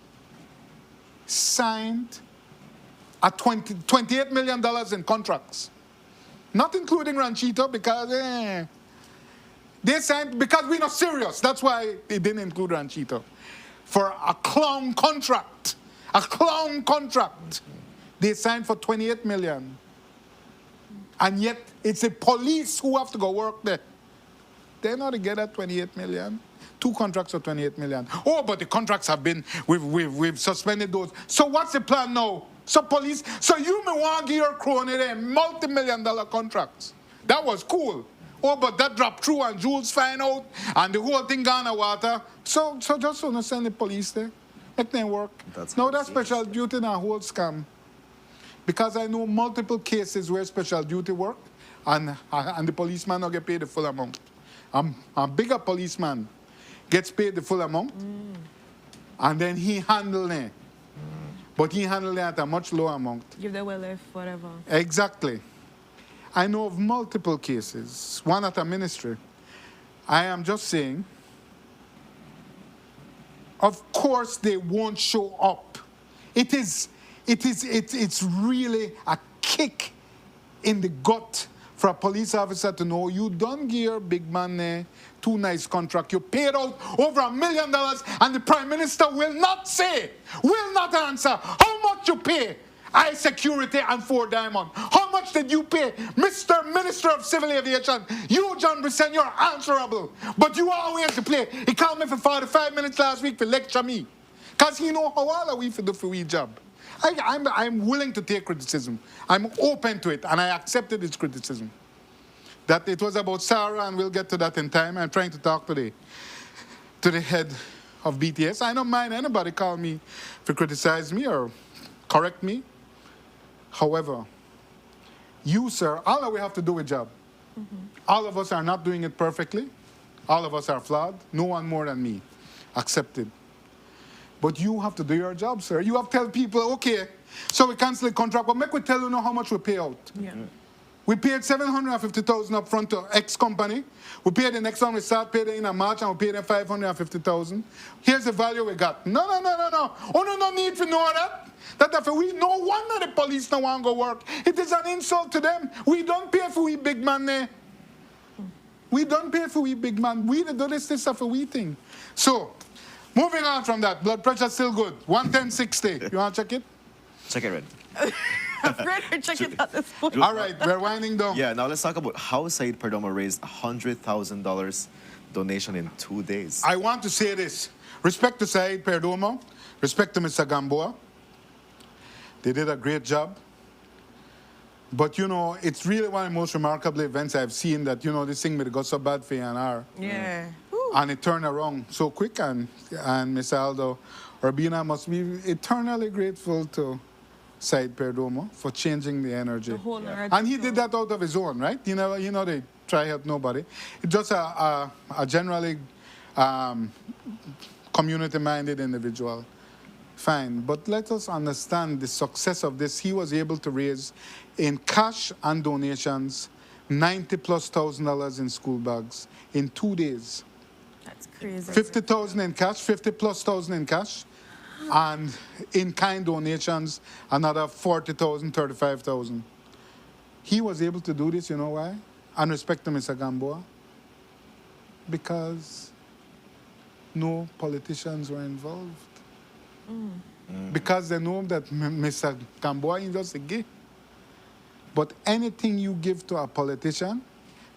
G: signed a $28 million in contracts. Not including Ranchito because they signed, because we're not serious. That's why they didn't include Ranchito. For a clown contract. A clown contract. They signed for $28 million. And yet it's the police who have to go work there. They're not together $28 million. 2 contracts for $28 million. Oh, but the contracts have been, we've suspended those. So what's the plan now? So police, so you may want to give your crony there multi-million-dollar contracts. That was cool. Oh, but that dropped through and Jules find out and the whole thing gone in water. So just want to send the police there. Make them work. No, that's special duty and a whole scam. Because I know multiple cases where special duty work and the policeman don't get paid the full amount. A bigger policeman gets paid the full amount and then he handle it. But he handled it at a much lower amount.
A: Give them well if whatever.
G: Exactly. I know of multiple cases, one at a ministry. I am just saying, of course they won't show up. It's really a kick in the gut for a police officer to know you don't give your big man there 2 nice contract. You paid out over $1 million and the Prime Minister will not say, will not answer how much you pay I Security and 4 Diamond. How much did you pay? Mr. Minister of Civil Aviation, you, John Brisen, you're answerable. But you always to play. He called me for 45 minutes last week to lecture me. Because he know how all we for do for we job. I'm willing to take criticism. I'm open to it, and I accepted his criticism. That it was about Sarah, and we'll get to that in time. I'm trying to talk to the head of BTS. I don't mind anybody call me to criticize me or correct me. However, you, sir, all that we have to do a job. All of us are not doing it perfectly. All of us are flawed. No one more than me. Accepted. But you have to do your job, sir. You have to tell people, okay, so we cancel the contract, but make we tell you know how much we pay out.
A: Yeah.
G: We paid $750,000 up front to X company. We paid the next one, we start paying in March, and we paid them $550,000. Here's the value we got. No. Oh, no need to know that. That if we no wonder the police no want to go work. It is an insult to them. We don't pay for we big man there. We don't pay for we big man. We do this stuff for we thing. So, moving on from that, blood pressure still good. 110/60. You want to check it?
B: Check it, Red.
A: Rather check it at this point.
G: All right, we're winding down.
B: Yeah, now let's talk about how Said Perdomo raised $100,000 donation in 2 days.
G: I want to say this. Respect to Said Perdomo, Respect to Mr. Gamboa. They did a great job. But, you know, it's really one of the most remarkable events I've seen that, you know, this thing may got so bad for ANR.
A: Yeah.
G: And it turned around so quick. And Ms. Aldo Urbina must be eternally grateful to Said Perdomo for changing the energy.
A: The whole narrative.
G: And he did that out of his own, right? You know, they try help nobody. It's just a generally community-minded individual. Fine, but let us understand the success of this. He was able to raise, in cash and donations, $90,000+ in school bags in 2 days.
A: That's crazy.
G: 50,000 in cash, 50,000+ in cash, and in-kind donations, another 40,000, 35,000. He was able to do this, you know why? And respect to Mr. Gamboa, because no politicians were involved. Because they know that Mr. Gamboa is just a gay. But anything you give to a politician,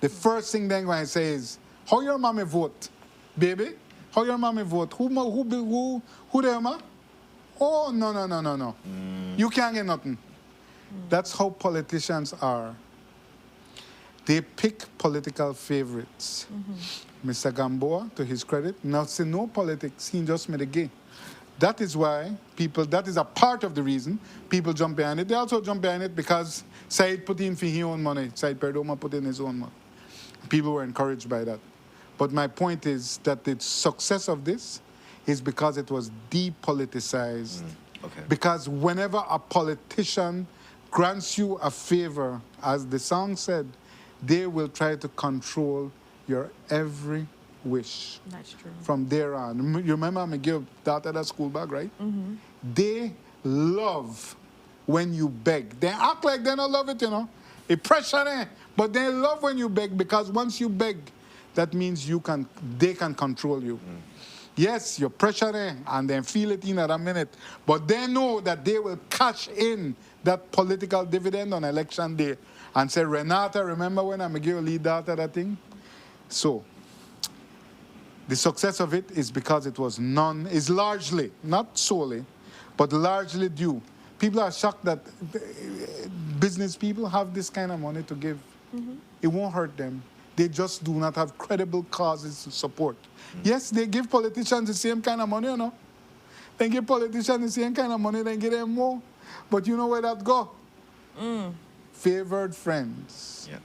G: the first thing they're going to say is, how your mommy vote, baby? How your mommy vote? Who there, ma? Oh, no. You can't get nothing. That's how politicians are. They pick political favorites. Mr. Gamboa, to his credit, now say no politics, he just made a gay. That is why people, that is a part of the reason people jump behind it. They also jump behind it because Said put in for his own money. Said Perdomo put in his own money. People were encouraged by that. But my point is that the success of this is because it was depoliticized.
B: Okay.
G: Because whenever a politician grants you a favor, as the song said, they will try to control your every wish.
A: That's true.
G: From there on. You remember I give daughter that school bag, right? They love when you beg. They act like they don't love it, you know. It pressure them. But they love when you beg, because once you beg, that means they can control you. Yes, you pressure them and then feel it in at a minute. But they know that they will cash in that political dividend on election day and say, Renata, remember when I give you lead daughter that thing? So, the success of it is because it was is largely, not solely, but largely due. People are shocked that business people have this kind of money to give. It won't hurt them. They just do not have credible causes to support. Yes, they give politicians the same kind of money, you know. They give politicians the same kind of money, they give them more. But you know where that go? Favored friends.
B: Yeah.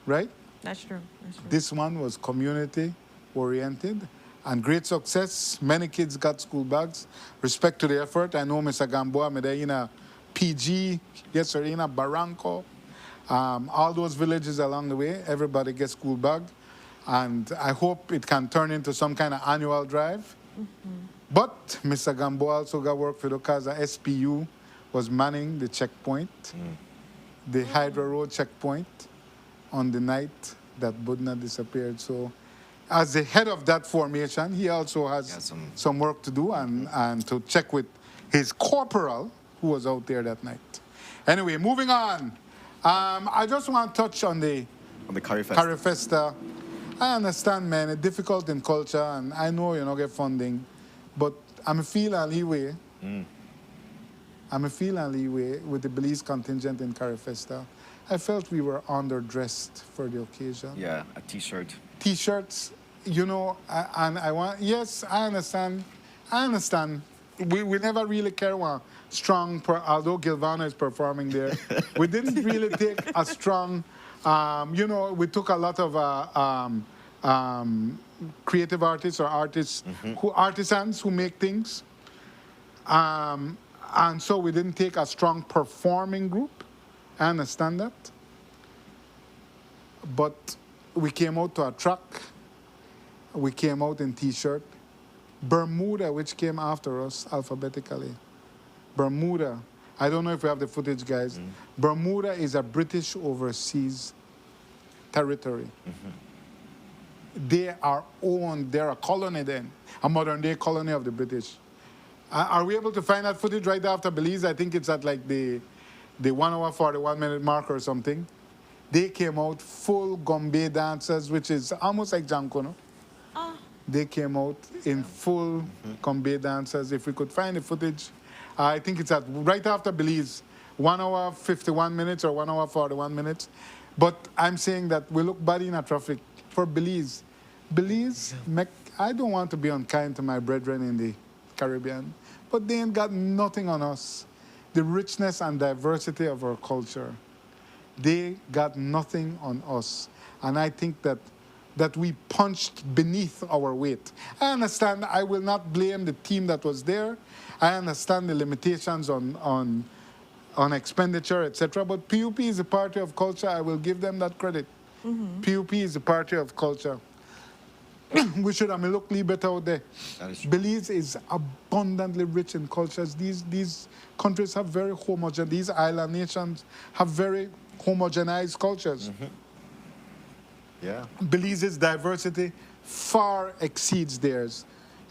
G: Right?
A: That's true. That's true.
G: This one was community-oriented and great success. Many kids got school bags. Respect to the effort. I know Mr. Gamboa, Medellina, PG, yes, sir, in Barranco. All those villages along the way, everybody gets school bag. And I hope it can turn into some kind of annual drive. But Mr. Gamboa also got work for the cause SPU was manning the checkpoint, the Hydro Road checkpoint, on the night that Budna disappeared. So as the head of that formation, he also has some work to do and to check with his corporal who was out there that night. Anyway, moving on. I just want to touch on the
B: carifesta.
G: Carifesta. I understand, man, it's difficult in culture, and I know you don't get funding, but I'm feeling leeway. I'm feeling leeway with the Belize contingent in Carifesta. I felt we were underdressed for the occasion.
B: Yeah, a T-shirt.
G: T-shirts, you know, and I want, yes, I understand. We never really care one strong, although Gilvana is performing there, we didn't really take a strong, you know, we took a lot of creative artists or artists, artisans who make things. And so we didn't take a strong performing group. I understand that. But we came out to a truck. We came out in T-shirt. Bermuda, which came after us alphabetically. Bermuda, I don't know if we have the footage, guys. Bermuda is a British overseas territory. They are owned, they're a colony then, a modern day colony of the British. Are we able to find that footage right after Belize? I think it's at like the 1 hour 41 minute mark or something. They came out full Gombe dancers, which is almost like Janko, no? They came out in full combat dancers. If we could find the footage, I think it's at right after Belize, 1 hour 51 minutes or 1 hour 41 minutes. But I'm saying that we look bad in a traffic for Belize. I don't want to be unkind to my brethren in the Caribbean, but they ain't got nothing on us. The richness and diversity of our culture, they got nothing on us. And I think that we punched beneath our weight. I understand, I will not blame the team that was there. I understand the limitations on expenditure, etc. But PUP is a party of culture. I will give them that credit. PUP is a party of culture. We should have look a little better out there. Belize is abundantly rich in cultures. These countries have very homogeneous, these island nations have very homogenized cultures.
B: Yeah.
G: Belize's diversity far exceeds theirs.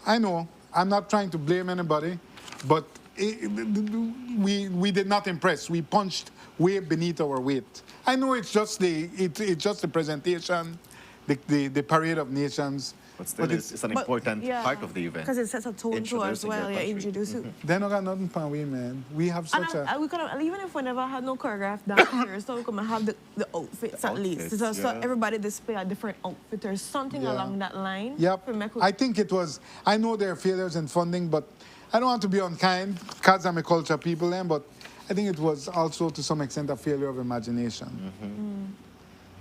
G: I know, I'm not trying to blame anybody, but we did not impress. We punched way beneath our weight. I know it's just the presentation, the parade of nations.
B: But still, it's an important part of the event.
A: Because it sets a tone to us
B: Introducing
A: well.
B: your
A: Yeah,
B: country.
A: introduce it.
G: They don't got nothing for we, man. We have such a...
A: We could have, even if we never had no choreographed dancers, so we could have the outfits at least. So everybody display a different outfit or something along that line.
G: Yep. I think it was... I know there are failures in funding, but I don't want to be unkind because I'm a culture people, but I think it was also to some extent a failure of imagination.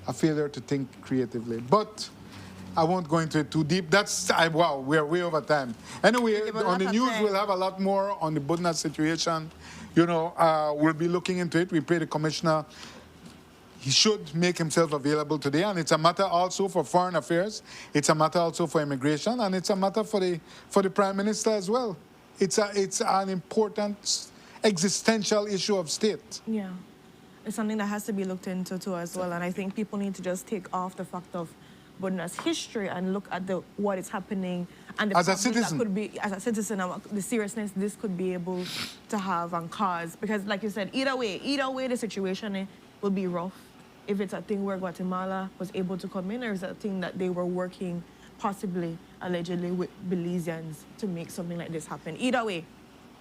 G: A failure to think creatively. But I won't go into it too deep. Wow, we're way over time. Anyway, on the news, we'll have a lot more on the Budna situation. You know, we'll be looking into it. We pray the commissioner, he should make himself available today. And it's a matter also for foreign affairs. It's a matter also for immigration. And it's a matter for the prime minister as well. It's an important existential issue of state.
A: Yeah. It's something that has to be looked into too as well. And I think people need to just take off the fact of Budna's history and look at what is happening and the
G: as a
A: problems
G: citizen.
A: that could be as a citizen and the seriousness this could be able to have and cause. Because like you said, either way the situation will be rough. If it's a thing where Guatemala was able to come in, or is it a thing that they were working possibly, allegedly, with Belizeans to make something like this happen. Either way,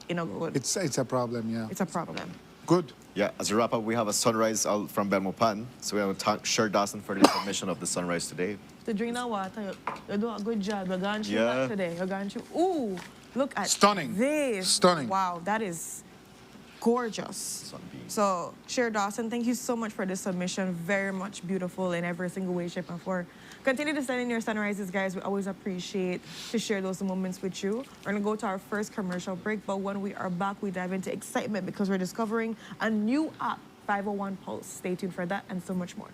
A: good.
G: It's a problem, yeah.
A: It's a problem.
G: Good.
B: Yeah, as a wrap up, we have a sunrise out from Belmopan. So we have to thank Sher Dawson for the information of the sunrise today.
A: To drink that water, you do a good job. You're going through that today. You're going through. Ooh, look at
G: Stunning.
A: this.
G: Stunning.
A: Wow, that is gorgeous.
B: Sunbeam.
A: So, Sher Dawson, thank you so much for this submission. Very much beautiful in every single way, shape, and form. Continue to send in your sunrises, guys. We always appreciate to share those moments with you. We're going to go to our first commercial break, but when we are back, we dive into excitement because we're discovering a new app, 501 Pulse. Stay tuned for that and so much more.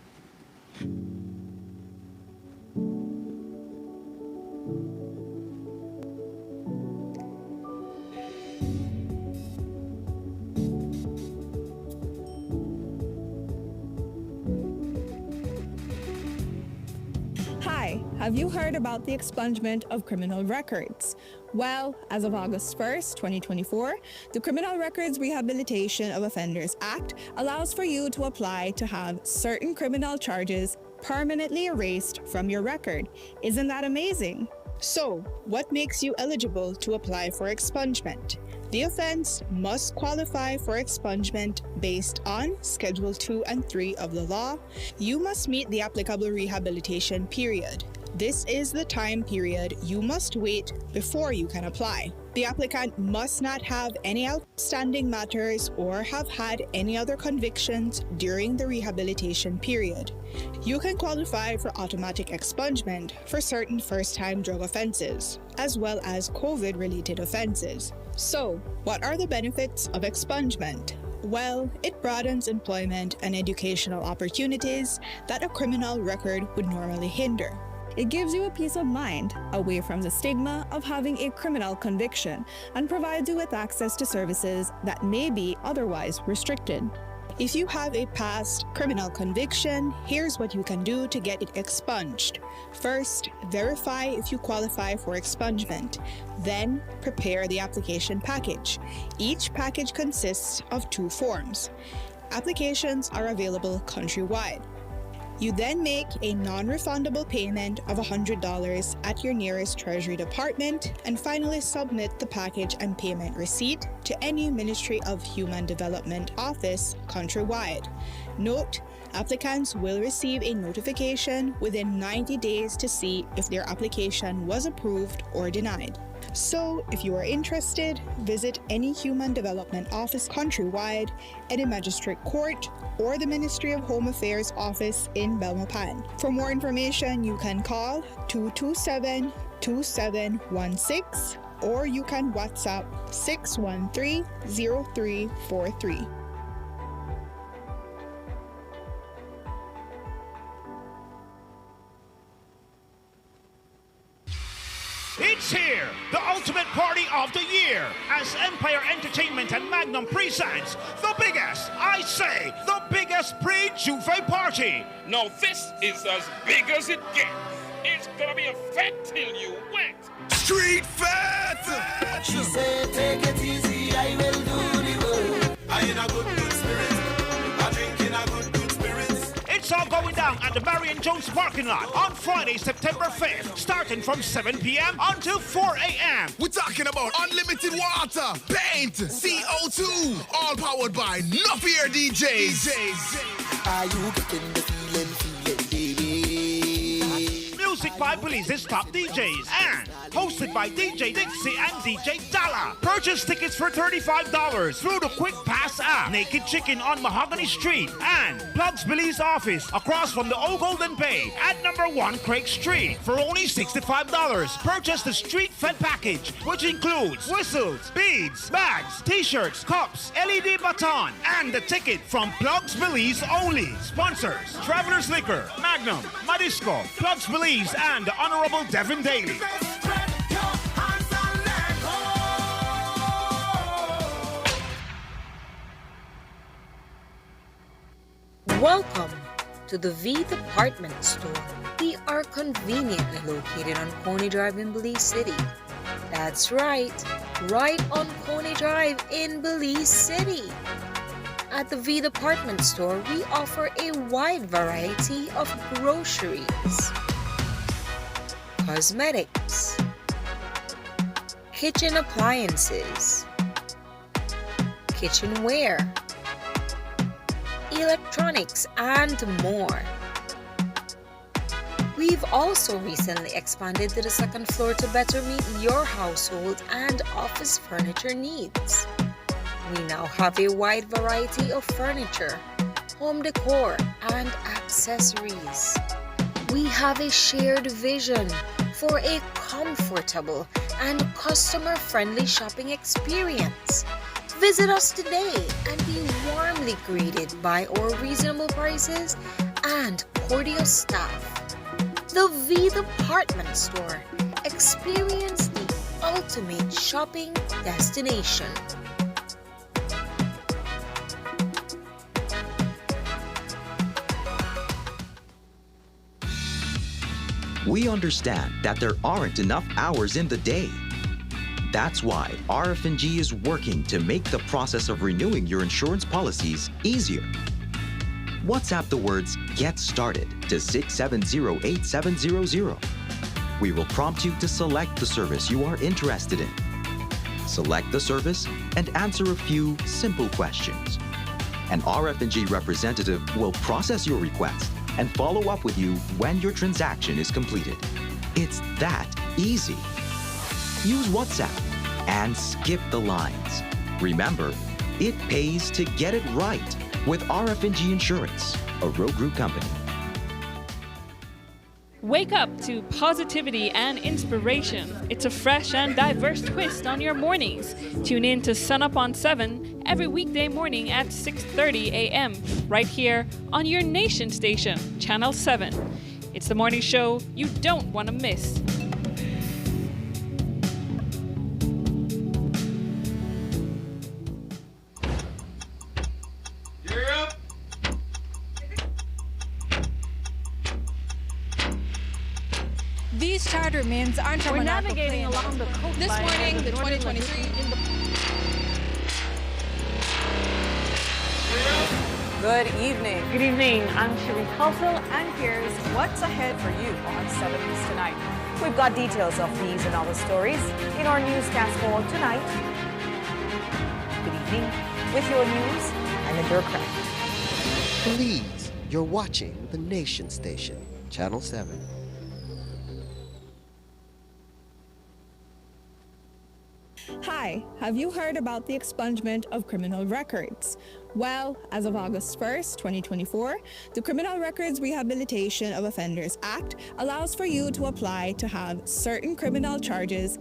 D: Hi, have you heard about the expungement of criminal records? Well, as of August 1st, 2024, the Criminal Records Rehabilitation of Offenders Act allows for you to apply to have certain criminal charges permanently erased from your record. Isn't that amazing? So, what makes you eligible to apply for expungement? The offense must qualify for expungement based on Schedule 2 and 3 of the law. You must meet the applicable rehabilitation period. This is the time period you must wait before you can apply. The applicant must not have any outstanding matters or have had any other convictions during the rehabilitation period. You can qualify for automatic expungement for certain first-time drug offenses, as well as COVID-related offenses. So, what are the benefits of expungement? Well, it broadens employment and educational opportunities that a criminal record would normally hinder.
H: It gives you a peace of mind, away from the stigma of having a criminal conviction, and provides you with access to services that may be otherwise restricted.
D: If you have a past criminal conviction, here's what you can do to get it expunged. First, verify if you qualify for expungement. Then, prepare the application package. Each package consists of 2 forms. Applications are available countrywide. You then make a non-refundable payment of $100 at your nearest Treasury Department and finally submit the package and payment receipt to any Ministry of Human Development office countrywide. Note, applicants will receive a notification within 90 days to see if their application was approved or denied. So, if you are interested, visit any Human Development office countrywide, any magistrate court, or the Ministry of Home Affairs office in Belmopan. For more information, you can call 227-2716 or you can WhatsApp 613-0343.
I: It's here, the ultimate party of the year, as Empire Entertainment and Magnum presents the biggest, I say, the biggest pre-Juve party.
J: Now this is as big as it gets. It's gonna be a fat till you wet.
C: Street Fat! She said, take it easy, I will do the work. I in a good spirit, I drink in a good spirit.
I: It's all going down at the Marion Jones parking lot on Friday, September 5th, starting from 7 p.m. until 4 a.m.
C: We're talking about unlimited water, paint, CO2, all powered by Nuffier DJs. Are you getting the feeling, baby?
I: Music by Belize's top DJs and hosted by DJ Dixie and DJ Dalla. Purchase tickets for $35 through the Quick Pass app. Naked Chicken on Mahogany Street and Plugs Belize office across from the Old Golden Bay at number 1 Craig Street for only $65. Purchase the Street Fed package, which includes whistles, beads, bags, t-shirts, cups, LED baton, and the ticket from Plugs Belize only. Sponsors: Travelers Liquor, Magnum, Madisco, Plugs Belize, and the Honorable Devin Daly.
K: Welcome to the V Department Store. We are conveniently located on Coney Drive in Belize City. That's right on Coney Drive in Belize City. At the V Department Store, we offer a wide variety of groceries, cosmetics, kitchen appliances, kitchenware, electronics, and more. We've also recently expanded to the second floor to better meet your household and office furniture needs. We now have a wide variety of furniture, home decor, and accessories. We have a shared vision for a comfortable and customer-friendly shopping experience. Visit us today and be warmly greeted by our reasonable prices and cordial staff. The V Department Store. Experience the ultimate shopping destination.
L: We understand that there aren't enough hours in the day. That's why RF&G is working to make the process of renewing your insurance policies easier. WhatsApp the words "Get Started" to 670-8700. We will prompt you to select the service you are interested in. Select the service and answer a few simple questions. An RF&G representative will process your request and follow up with you when your transaction is completed. It's that easy. Use WhatsApp and skip the lines. Remember, it pays to get it right with RF&G Insurance, a Road Group company.
M: Wake up to positivity and inspiration. It's a fresh and diverse twist on your mornings. Tune in to Sunup on 7 every weekday morning at 6:30 a.m. right here on your nation station, Channel 7. It's the morning show you don't want to miss.
N: These charter means aren't
A: We're navigating along the coastline.
N: This morning, the 2023.
O: Good evening.
M: Good evening. I'm Sheree Kelso,
O: And here's what's ahead for you on 7 News tonight. We've got details of these and other stories in our newscast for tonight. Good evening. With your news, I'm Indra Craft.
P: Please, you're watching the Nation Station, Channel 7.
H: Hi, have you heard about the expungement of criminal records? Well, as of August 1st, 2024, the Criminal Records Rehabilitation of Offenders Act allows for you to apply to have certain criminal charges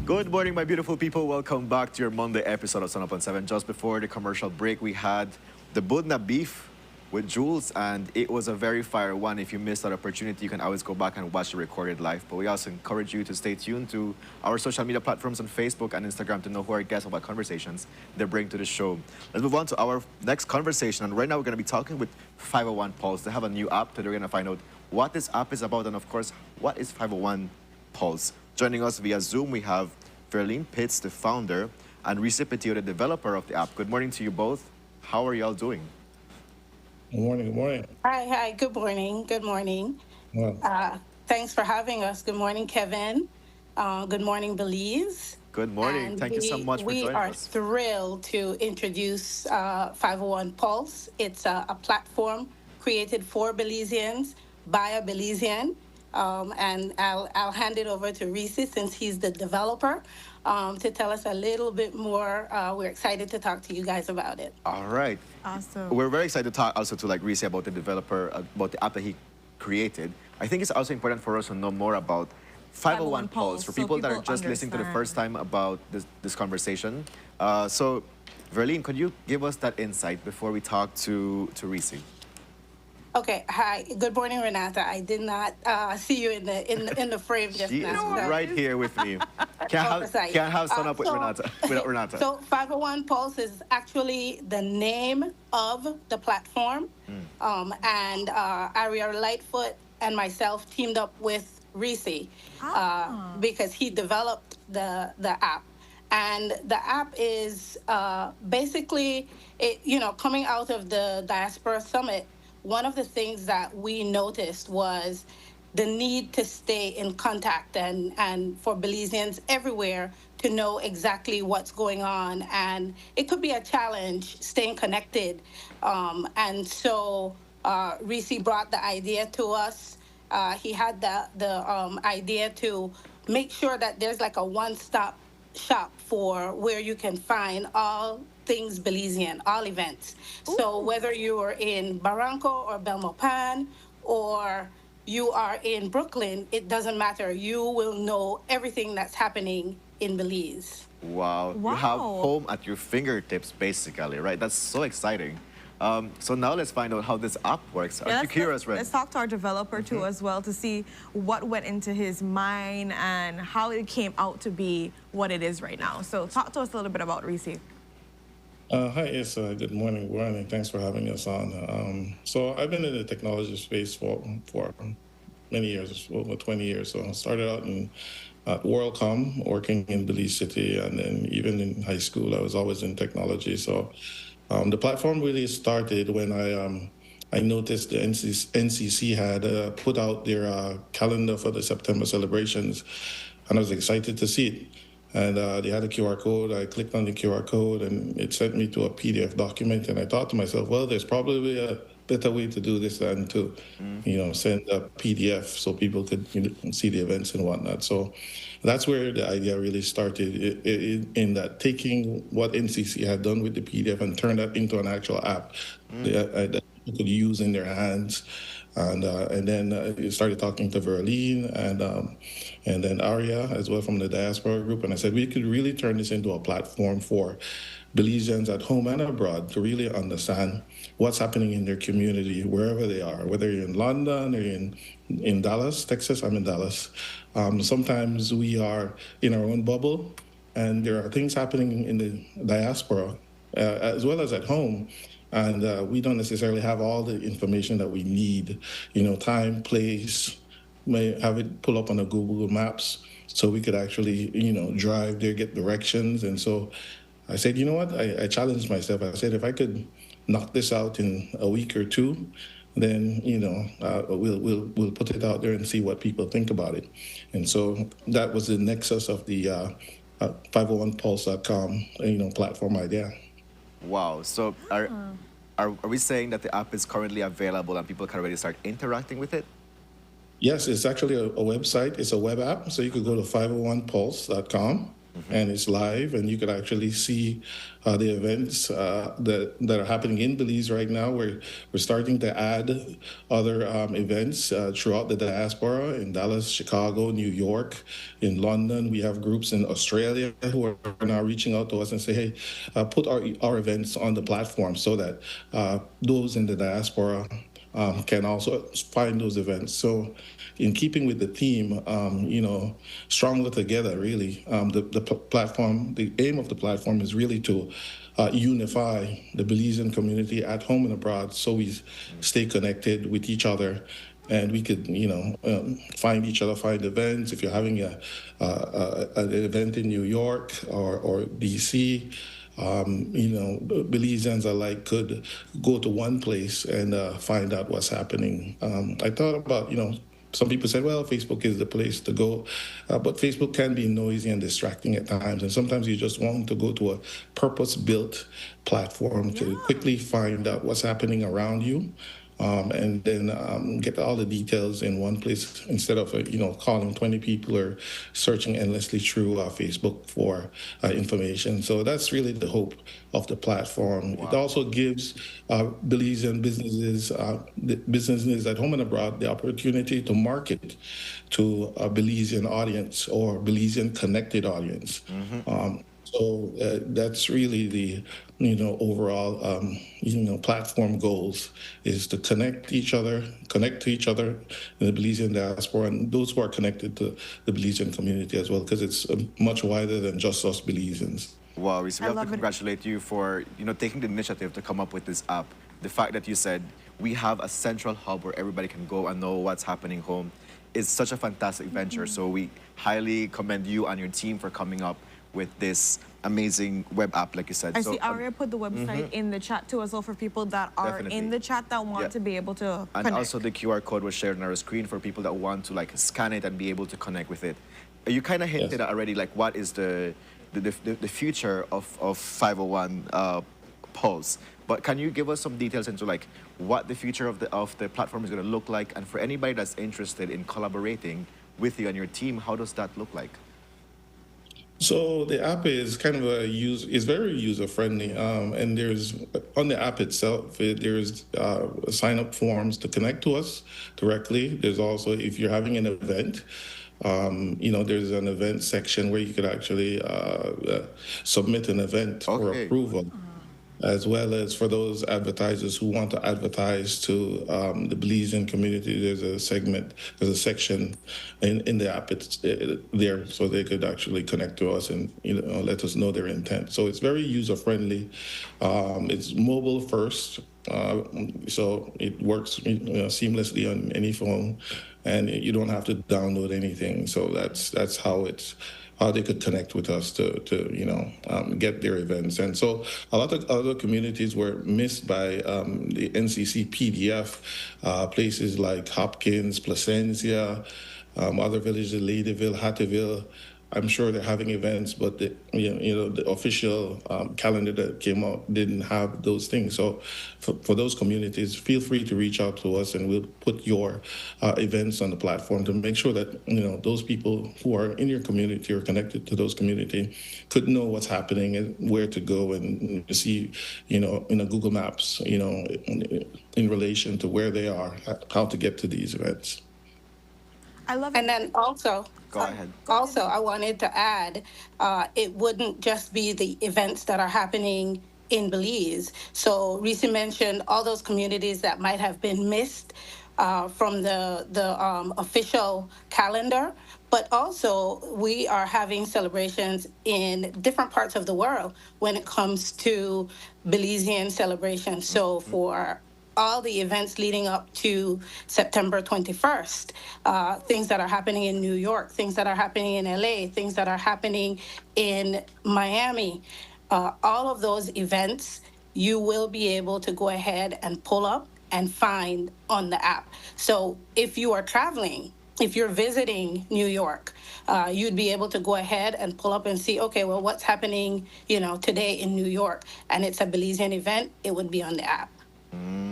B: Good morning, my beautiful people. Welcome back to your Monday episode of Sun Up on 7. Just before the commercial break, we had the Budna beef with Jules, and it was a very fire one. If you missed that opportunity, you can always go back and watch the recorded live. But we also encourage you to stay tuned to our social media platforms on Facebook and Instagram to know who our guests about conversations they bring to the show. Let's move on to our next conversation. And right now, we're going to be talking with 501 Pulse. They have a new app that we're going to find out what this app is about, and of course, what is 501 Pulse. Joining us via Zoom, we have Verlene Pitts, the founder, and Reese Petio, the developer of the app. Good morning to you both. How are y'all doing?
Q: Good morning. Good morning.
R: Hi. Good morning. Good morning.
Q: Well,
R: Thanks for having us. Good morning, Kevin. Good morning, Belize.
B: Good morning.
R: And
B: Thank you so much for joining us.
R: We are thrilled to introduce 501 Pulse. It's a platform created for Belizeans by a Belizean. And I'll hand it over to Reese since he's the developer to tell us a little bit more. We're excited to talk to you guys about it.
B: All right.
A: Awesome.
B: We're very excited to talk also to Reese about the developer, about the app that he created. I think it's also important for us to know more about 501 Pulse for people that are just listening to the first time about this conversation. So, Verlene, could you give us that insight before we talk to Reese?
R: Okay. Hi. Good morning, Renata. I did not see you in the frame just
B: She
R: now.
B: is right here with me. Can't have Sun Up with Renata, without Renata.
R: So 501 Pulse is actually the name of the platform. And Ariel Lightfoot and myself teamed up with Reese because he developed the app. And the app is basically, coming out of the Diaspora Summit, one of the things that we noticed was the need to stay in contact and for Belizeans everywhere to know exactly what's going on. And it could be a challenge staying connected. And so Reese brought the idea to us. He had the idea to make sure that there's like a one-stop shop for where you can find all things Belizean, all events. Ooh. So whether you are in Barranco or Belmopan or you are in Brooklyn, it doesn't matter. You will know everything that's happening in Belize.
B: Wow. You have home at your fingertips, basically, right? That's so exciting. So now let's find out how this app works. Are you curious, Red?
A: Let's talk to our developer too as well to see what went into his mind and how it came out to be what it is right now. So talk to us a little bit about Reese.
Q: Hi, yes, good morning, Warren. Thanks for having us on. So I've been in the technology space for many years, over 20 years. So I started out at WorldCom, working in Belize City, and then even in high school, I was always in technology. So the platform really started when I noticed the NCC had put out their calendar for the September celebrations, and I was excited to see it. And they had a QR code. I clicked on the QR code, and it sent me to a PDF document. And I thought to myself, well, there's probably better way to do this than to, send a PDF so people could see the events and whatnot. So that's where the idea really started, in that taking what NCC had done with the PDF and turn that into an actual app that people could use in their hands. And then you started talking to Verlene and then Aria as well from the diaspora group. And I said, we could really turn this into a platform for Belizeans at home and abroad to really understand what's happening in their community, wherever they are, whether you're in London or in Dallas, Texas. I'm in Dallas. Sometimes we are in our own bubble, and there are things happening in the diaspora as well as at home. And we don't necessarily have all the information that we need, time, place, may have it pull up on a Google Maps so we could actually, drive there, get directions. And so I said, you know what? I challenged myself. I said, if I could knock this out in a week or two, then, we'll put it out there and see what people think about it. And so that was the nexus of the 501pulse.com, platform idea.
B: Wow. So are we saying that the app is currently available and people can already start interacting with it?
Q: Yes, it's actually a website. It's a web app. So you could go to 501pulse.com and it's live, and you could actually see the events that are happening in Belize right now. We're starting to add other events throughout the diaspora in Dallas, Chicago, New York, in London. We have groups in Australia who are now reaching out to us and say, hey, put our events on the platform so that those in the diaspora can also find those events. So in keeping with the theme, stronger together, really, the platform, the aim of the platform is really to unify the Belizean community at home and abroad so we stay connected with each other and we could, find each other, find events. If you're having an event in New York or DC, Belizeans alike could go to one place and find out what's happening. I thought about, some people said, well, Facebook is the place to go, but Facebook can be noisy and distracting at times. And sometimes you just want to go to a purpose-built platform to quickly find out what's happening around you. And then get all the details in one place instead of, calling 20 people or searching endlessly through Facebook for information. So that's really the hope of the platform. Wow. It also gives Belizean businesses at home and abroad the opportunity to market to a Belizean audience or Belizean connected audience. So that's really the, overall, platform goals is to connect to each other in the Belizean diaspora and those who are connected to the Belizean community as well, because it's much wider than just us Belizeans.
B: Wow, we have to congratulate you for, taking the initiative to come up with this app. The fact that you said we have a central hub where everybody can go and know what's happening home is such a fantastic venture. So we highly commend you and your team for coming up with this amazing web app, like you said.
A: I see Aria put the website in the chat too as well for people that are in the chat that want to be able to
B: and
A: connect.
B: Also the QR code was shared on our screen for people that want to scan it and be able to connect with it. You kind of hinted at already what is the future of 501 Pulse. But can you give us some details into what the future of the platform is going to look like? And for anybody that's interested in collaborating with you and your team, how does that look like?
Q: So the app is kind of is very user friendly, and there's on the app itself there's sign up forms to connect to us directly. There's also, if you're having an event, there's an event section where you could actually submit an event for approval. As well as for those advertisers who want to advertise to the Belizean community, there's a section in the app there, so they could actually connect to us and let us know their intent. So it's very user friendly. It's mobile first, so it works seamlessly on any phone, and you don't have to download anything. So that's how they could connect with us to get their events. And so a lot of other communities were missed by the NCC PDF, places like Hopkins, Placencia, other villages, Ladyville, Hattieville, I'm sure they're having events, but the official calendar that came out didn't have those things. So for those communities, feel free to reach out to us, and we'll put your events on the platform to make sure that those people who are in your community or connected to those community could know what's happening and where to go and see, in a Google Maps, in relation to where they are, how to get to these events.
A: I love it.
R: And then also,
B: Go ahead.
R: also, I wanted to add, it wouldn't just be the events that are happening in Belize. So Reese mentioned all those communities that might have been missed from the official calendar, but also we are having celebrations in different parts of the world when it comes to Belizean celebrations. So for all the events leading up to September 21st, things that are happening in New York, things that are happening in LA, things that are happening in Miami, all of those events, you will be able to go ahead and pull up and find on the app. So if you are traveling, if you're visiting New York, you'd be able to go ahead and pull up and see, okay, well, what's happening, today in New York, and it's a Belizean event, it would be on the app.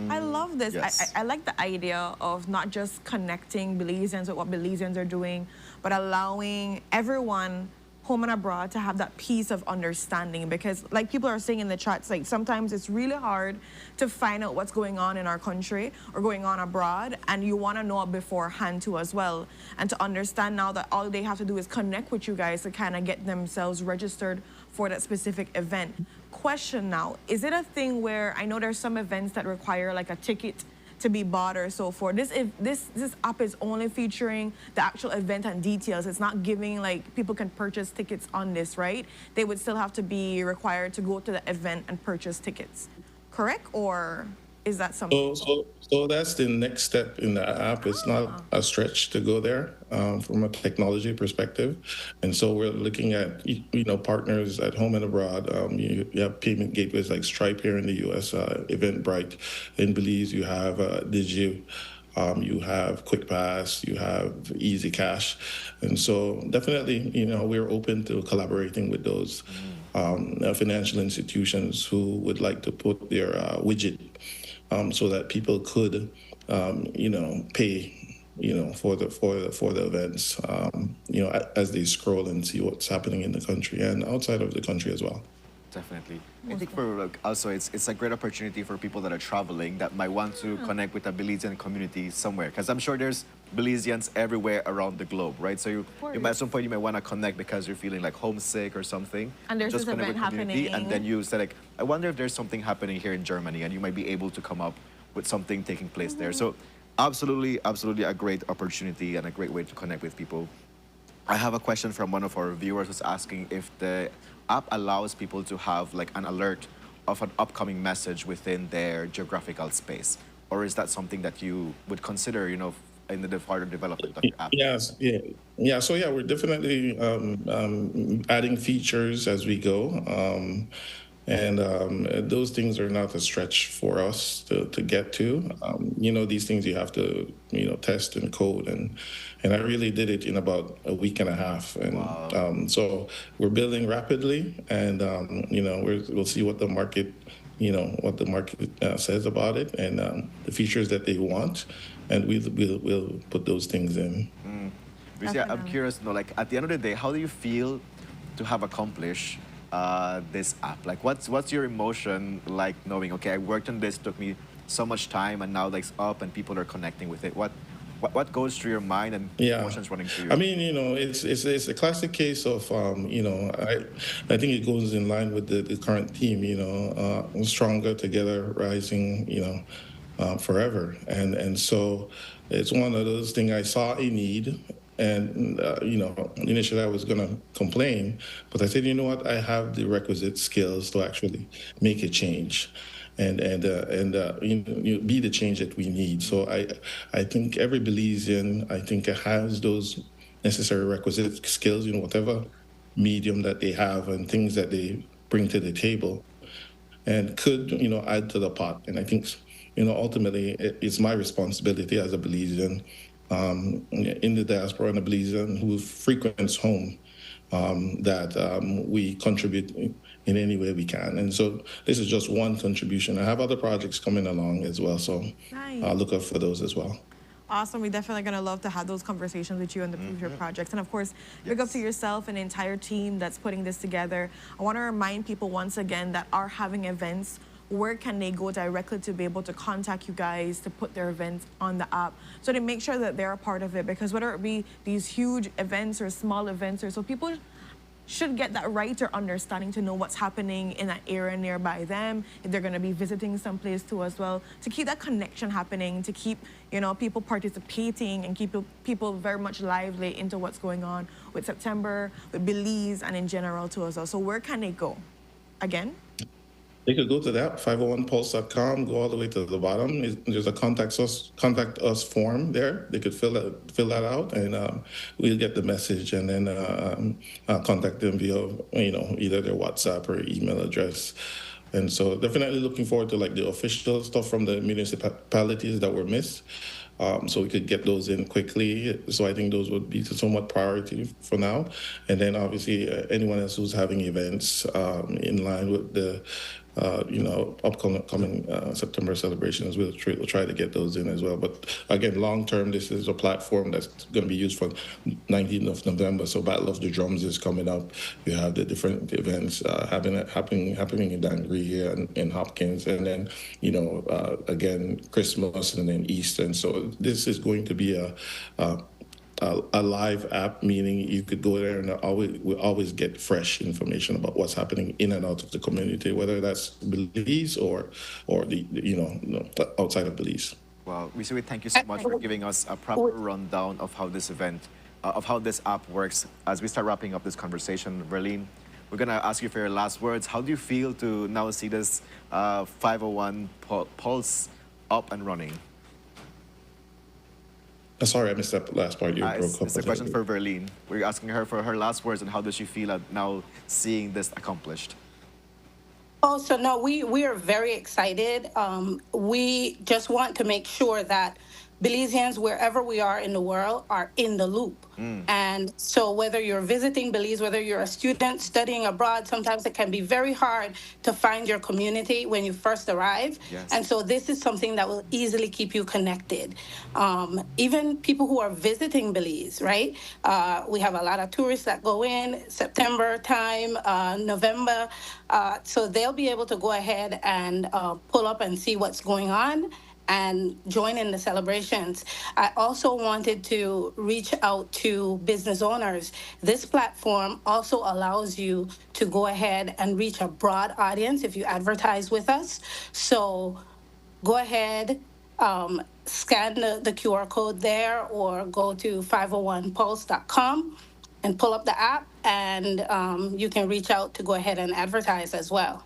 A: I love this.
B: Yes.
A: I like the idea of not just connecting Belizeans with what Belizeans are doing, but allowing everyone home and abroad to have that piece of understanding, because like people are saying in the chats, like sometimes it's really hard to find out what's going on in our country or going on abroad, and you want to know it beforehand too as well, and to understand now that all they have to do is connect with you guys to kind of get themselves registered for that specific event. Question now, is it a thing where, I know there's some events that require like a ticket to be bought or so forth. This app is only featuring the actual event and details. It's not giving, like, people can purchase tickets on this, right? They would still have to be required to go to the event and purchase tickets, correct? Or is that something?
Q: So that's the next step in the app. It's not a stretch to go there from a technology perspective, and so we're looking at partners at home and abroad. You have payment gateways like Stripe here in the U.S., Eventbrite in Belize. You have Digi. You have QuickPass, you have Easy Cash, and so definitely, we're open to collaborating with those financial institutions who would like to put their widget so that people could, pay, for the events, as they scroll and see what's happening in the country and outside of the country as well.
B: Definitely. I think also it's a great opportunity for people that are traveling that might want to connect with a Belizean community somewhere, because I'm sure there's Belizeans everywhere around the globe, right? So you might, at some point you might want to connect because you're feeling like homesick or something.
A: And there's
B: just
A: this
B: connect
A: event
B: with community,
A: happening.
B: and then you say like, I wonder if there's something happening here in Germany, and you might be able to come up with something taking place there. So absolutely a great opportunity and a great way to connect with people. I have a question from one of our viewers who's asking if the app allows people to have like an alert of an upcoming message within their geographical space, or is that something that you would consider, in the further development of your app?
Q: Yes, yeah. So we're definitely adding features as we go, and those things are not a stretch for us to get to. These things you have to test and code, and I really did it in about a week and a half, and so we're building rapidly, and we'll see what the market says about it, and the features that they want, and we'll put those things in.
B: Yeah, I'm curious, like at the end of the day, how do you feel to have accomplished this app? Like, what's your emotion like knowing, okay, I worked on this, took me so much time, and now like it's up and people are connecting with it? What goes through your mind and emotions running through you?
Q: I mean, it's a classic case of, I think it goes in line with the current theme, stronger together, rising, forever. And so it's one of those things. I saw a need, and, initially I was going to complain, but I said, you know what, I have the requisite skills to actually make a change. And be the change that we need. So I think every Belizean, has those necessary requisite skills, whatever medium that they have and things that they bring to the table, and could, add to the pot. And I think, ultimately it's my responsibility as a Belizean in the diaspora and a Belizean who frequents home that we contribute in any way we can. And so this is just one contribution. I have other projects coming along as well, so
A: Nice.
Q: look out for those as well.
A: Awesome. We're definitely going to love to have those conversations with you on the future projects. And of course, big up to yourself and the entire team that's putting this together. I want to remind people once again that are having events, where can they go directly to be able to contact you guys to put their events on the app so to make sure that they're a part of it? Because whether it be these huge events or small events, or so people should get that right or understanding to know what's happening in that area nearby them, if they're going to be visiting someplace too as well, to keep that connection happening, to keep, you know, people participating and keep people very much lively into what's going on with September, with Belize, and in general too as well. So where can they go? Again?
Q: They could go to that 501pulse.com, go all the way to the bottom. There's a contact us form there. They could fill that out, and we'll get the message, and then contact them via either their WhatsApp or email address. And so definitely looking forward to like the official stuff from the municipalities that were missed. So we could get those in quickly. So I think those would be somewhat priority for now. And then obviously anyone else who's having events in line with the upcoming September celebrations, we'll try to get those in as well. But again, long term, this is a platform that's going to be used for 19th of November. So Battle of the Drums is coming up. We have the different events happening in Dangri here in Hopkins, and then again Christmas and then Easter. And so this is going to be a live app, meaning you could go there and we always get fresh information about what's happening in and out of the community, whether that's Belize or the outside of Belize.
B: Well, we thank you so much for giving us a proper rundown of how this event, of how this app works. As we start wrapping up this conversation, Verlene, we're going to ask you for your last words. How do you feel to now see this 501 Pulse up and running?
Q: Sorry, I missed that last part. You broke up.
B: It's a question for Verlene. We're asking her for her last words and how does she feel at now seeing this accomplished?
R: Oh, so no, we are very excited. We just want to make sure that Belizeans, wherever we are in the world, are in the loop. And so whether you're visiting Belize, whether you're a student studying abroad, sometimes it can be very hard to find your community when you first arrive.
S: Yes.
R: And so this is something that will easily keep you connected. Even people who are visiting Belize, right? We have a lot of tourists that go in September time, November. So they'll be able to go ahead and pull up and see what's going on and join in the celebrations. I also wanted to reach out to business owners. This platform also allows you to go ahead and reach a broad audience if you advertise with us. So go ahead, scan the QR code there, or go to 501pulse.com and pull up the app, and you can reach out to go ahead and advertise as well.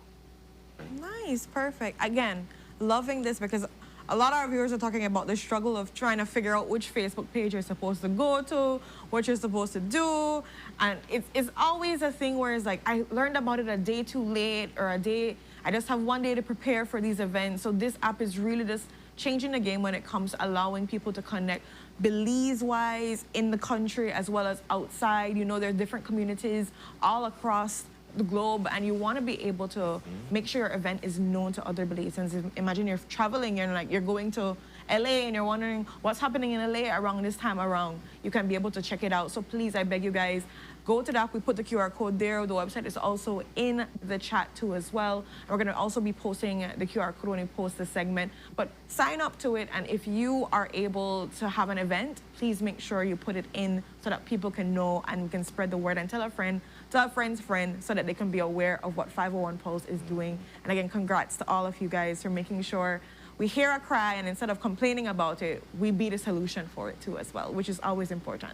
A: Nice, perfect. Again, loving this because a lot of our viewers are talking about the struggle of trying to figure out which Facebook page you're supposed to go to, what you're supposed to do. And it's always a thing where it's like, I learned about it a day too late, or I just have one day to prepare for these events. So this app is really just changing the game when it comes to allowing people to connect Belize-wise in the country as well as outside. You know, there are different communities all across the globe, and you want to be able to make sure your event is known to other Belizeans. Imagine you're traveling and you're going to LA and you're wondering what's happening in LA around this time around. You can be able to check it out. So please, I beg you guys, go to the app. We put the QR code there. The website is also in the chat too as well. And we're going to also be posting the QR code when we post this segment. But sign up to it, and if you are able to have an event, please make sure you put it in so that people can know and we can spread the word and tell a friend, tell a friend's friend, so that they can be aware of what 501 Pulse is doing. And again, congrats to all of you guys for making sure we hear a cry, and instead of complaining about it, we be the solution for it too as well, which is always important.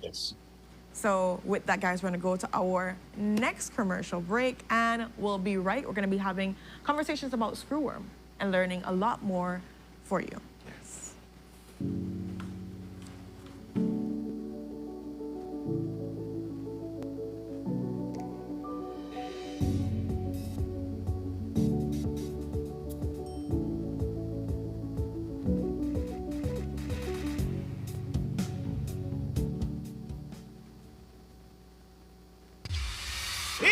Q: Yes.
A: So with that, guys, we're going to go to our next commercial break, and we'll be right. We're going to be having conversations about Screwworm and learning a lot more for you.
B: Yes.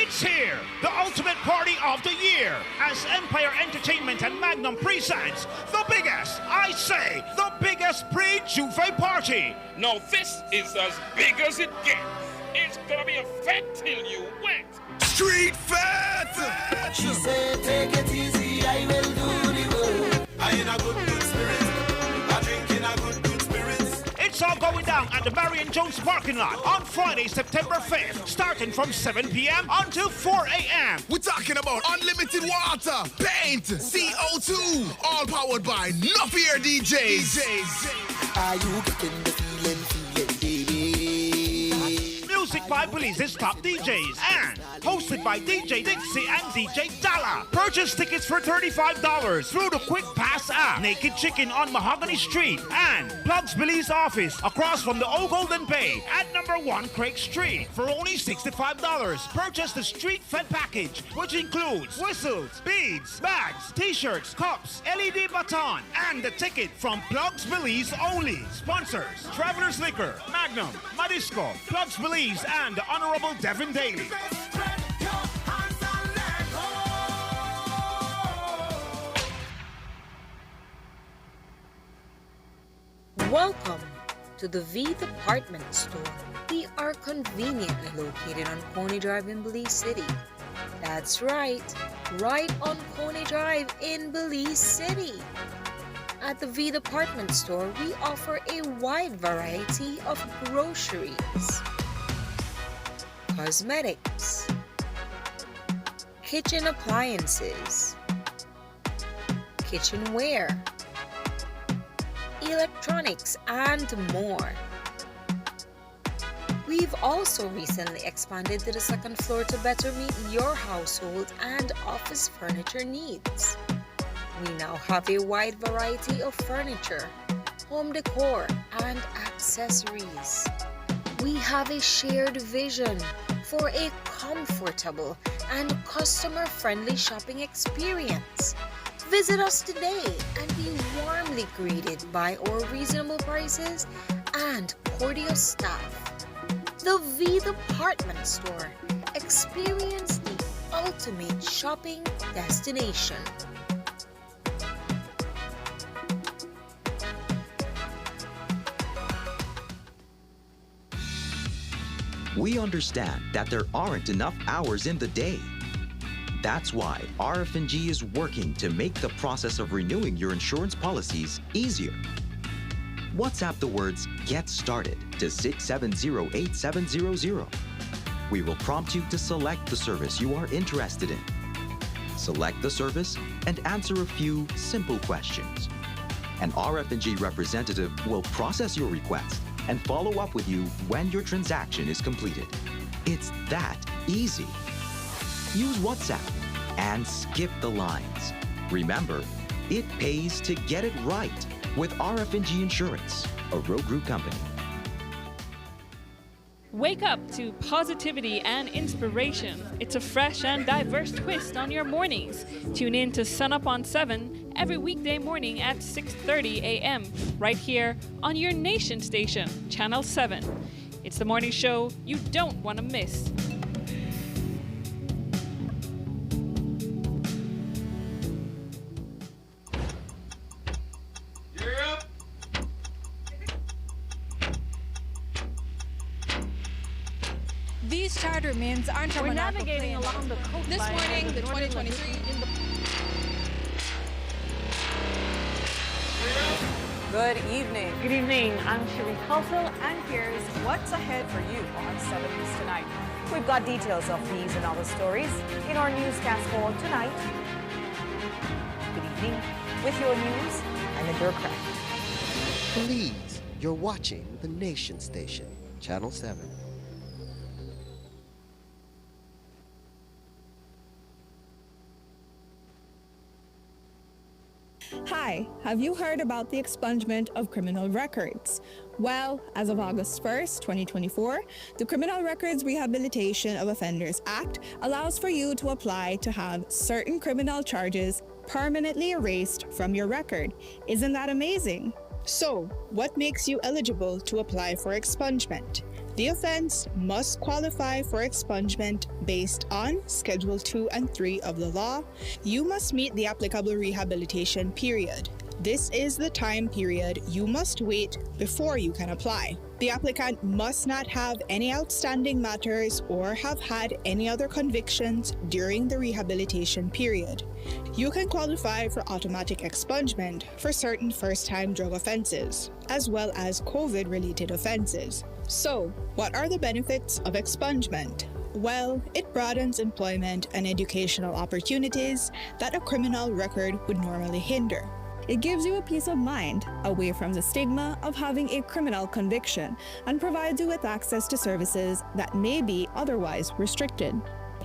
I: It's here, the ultimate party of the year, as Empire Entertainment and Magnum presents the biggest, I say, the biggest pre-Juve party.
J: Now this is as big as it gets. It's gonna be a fat till you wet.
C: Street fat! She said, take it easy, I will do the work. I in a good spirit, I drink in a good spirit.
I: It's all going down at the Marion Jones parking lot on Friday, September 5th, starting from 7 p.m. until 4 a.m.
C: We're talking about unlimited water, paint, CO2, all powered by Nuffier DJs. Are you getting the feeling, baby?
I: Music by Belize's top DJs and hosted by DJ Dixie and DJ Dala. Purchase tickets for $35 through the Quick Pass app. Naked Chicken on Mahogany Street and Plugs Belize office across from the Old Golden Bay at number 1 Craig Street for only $65. Purchase the Street Fed package, which includes whistles, beads, bags, t-shirts, cups, LED baton, and the ticket from Plugs Belize only. Sponsors: Travelers Liquor, Magnum, Madisco, Plugs Belize, and the Honorable Devin Daly.
K: Welcome to the V Department Store. We are conveniently located on Coney Drive in Belize City. That's right on Coney Drive in Belize City. At the V Department Store, we offer a wide variety of groceries, cosmetics, kitchen appliances, kitchenware, electronics, and more. We've also recently expanded to the second floor to better meet your household and office furniture needs. We now have a wide variety of furniture, home decor, and accessories. We have a shared vision for a comfortable and customer-friendly shopping experience. Visit us today and be warmly greeted by our reasonable prices and cordial staff. The V Department Store. Experience the ultimate shopping destination.
L: We understand that there aren't enough hours in the day. That's why RF&G is working to make the process of renewing your insurance policies easier. WhatsApp the words "Get Started" to 670-8700. We will prompt you to select the service you are interested in. Select the service and answer a few simple questions. An RF&G representative will process your request and follow up with you when your transaction is completed. It's that easy. Use WhatsApp and skip the lines. Remember, it pays to get it right with RF&G Insurance, a Road Group company.
M: Wake up to positivity and inspiration. It's a fresh and diverse twist on your mornings. Tune in to Sunup on 7 every weekday morning at 6:30 a.m. right here on your nation station, Channel 7. It's the morning show you don't want to miss.
N: These charter means aren't
O: We're navigating along the coastline.
N: This morning, the 2023 in the...
O: Good evening.
A: Good evening.
O: I'm Sheree Culsel, and here's what's ahead for you on 7 News tonight. We've got details of these and other stories in our newscast for tonight. Good evening. With your news, I'm Indra Crack.
P: Please, you're watching the Nation Station, Channel 7.
D: Hi, have you heard about the expungement of criminal records? Well, as of August 1st, 2024, the Criminal Records Rehabilitation of Offenders Act allows for you to apply to have certain criminal charges permanently erased from your record. Isn't that amazing?
H: So, what makes you eligible to apply for expungement?
D: The offense must qualify for expungement based on Schedule 2 and 3 of the law. You must meet the applicable rehabilitation period. This is the time period you must wait before you can apply. The applicant must not have any outstanding matters or have had any other convictions during the rehabilitation period. You can qualify for automatic expungement for certain first-time drug offenses, as well as COVID-related offenses. So, what are the benefits of expungement? Well, it broadens employment and educational opportunities that a criminal record would normally hinder.
H: It gives you a peace of mind away from the stigma of having a criminal conviction and provides you with access to services that may be otherwise restricted.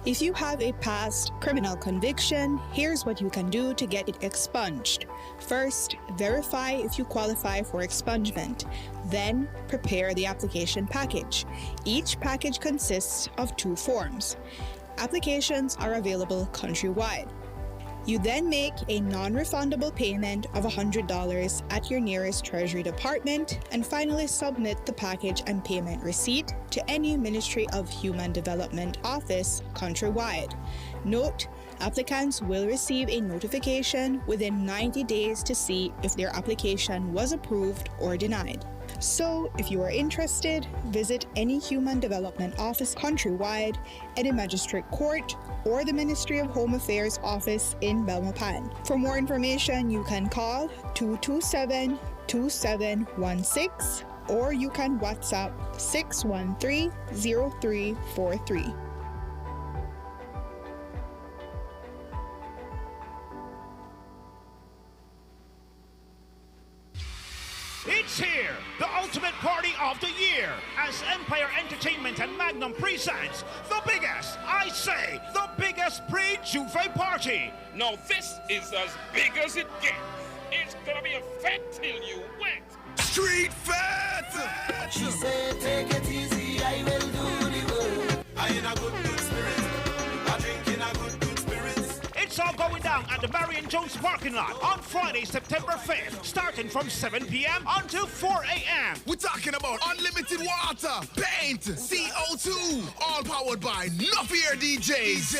D: If you have a past criminal conviction, here's what you can do to get it expunged. First, verify if you qualify for expungement. Then, prepare the application package. Each package consists of 2 forms. Applications are available countrywide. You then make a non-refundable payment of $100 at your nearest Treasury Department and finally submit the package and payment receipt to any Ministry of Human Development office countrywide. Note, applicants will receive a notification within 90 days to see if their application was approved or denied. So, if you are interested, visit any Human Development office countrywide, any magistrate court, or the Ministry of Home Affairs office in Belmopan. For more information, you can call 227-2716 or you can WhatsApp 613-0343.
I: It's here, the ultimate party of the year, as Empire Entertainment and Magnum presents the biggest, I say, the biggest pre-Juve party.
J: Now this is as big as it gets. It's gonna be a fat till you wet.
C: Street Fat! She said, take it easy, I will do the work. I in a good spirit. I drink in a good spirit.
I: It's all going down at the Marion Jones parking lot on Friday, September 5th, starting from 7 p.m. until 4 a.m.
C: We're talking about unlimited water, paint, CO2, all powered by Nuffier DJs.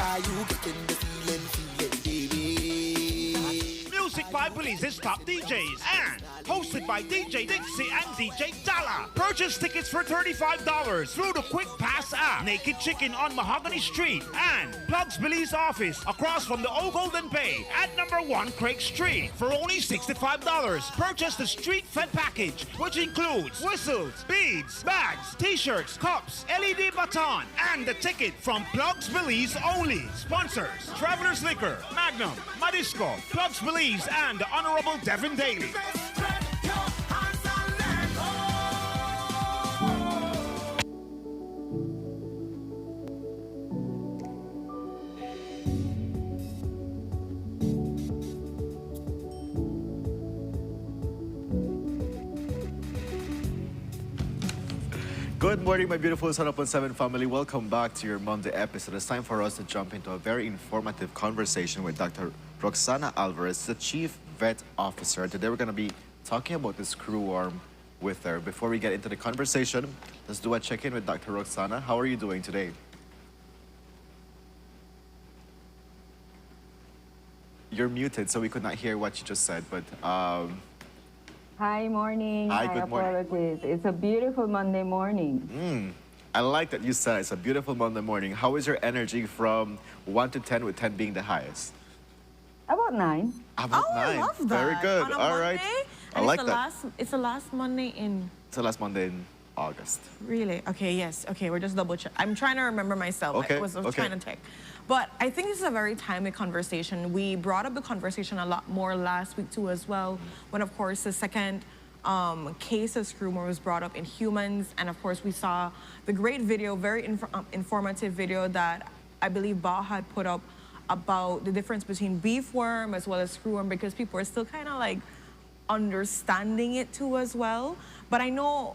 C: Are you getting the feeling, baby?
I: Music by Belize's top DJs and hosted by DJ Dixie and DJ Dalla. Purchase tickets for $35 through the Quick Pass app. Naked Chicken on Mahogany Street and Plugs Belize office across from the Old Golden Bay at number 1 Craig Street for only $65. Purchase the Street Fed package, which includes whistles, beads, bags, t-shirts, cups, LED baton, and the ticket from Plugs Belize only. Sponsors: Travelers Liquor, Magnum, Madisco, Plugs Belize, and the Honorable Devin Daly.
B: Good morning, my beautiful Sun Up on 7 family. Welcome back to your Monday episode. It's time for us to jump into a very informative conversation with Dr. Roxana Alvarez, the Chief Vet Officer. Today we're going to be talking about the screwworm with her. Before we get into the conversation, let's do a check-in with Dr. Roxana. How are you doing today? You're muted, so we could not hear what you just said, but...
S: Hi, morning.
B: Hi, good morning.
S: Apologies. It's a beautiful Monday morning.
B: I like that you said it's a beautiful Monday morning. How is your energy from 1 to 10, with 10 being the highest?
S: About 9.
B: About 9.
A: I love that.
B: Very good.
A: On a
B: All
A: Monday,
B: right. I
A: and
B: like
A: it's
B: that.
A: It's the last Monday in...
B: It's the last Monday in August.
A: Really? Okay, yes. Okay, we're just double check. I'm trying to remember myself.
B: Okay,
A: I was
B: okay.
A: trying to check. But I think this is a very timely conversation. We brought up the conversation a lot more last week too as well, when of course the second case of Screwworm was brought up in humans. And of course we saw the great video, very informative video that I believe Ba had put up about the difference between beefworm as well as screwworm, because people are still kind of like understanding it too as well. But I know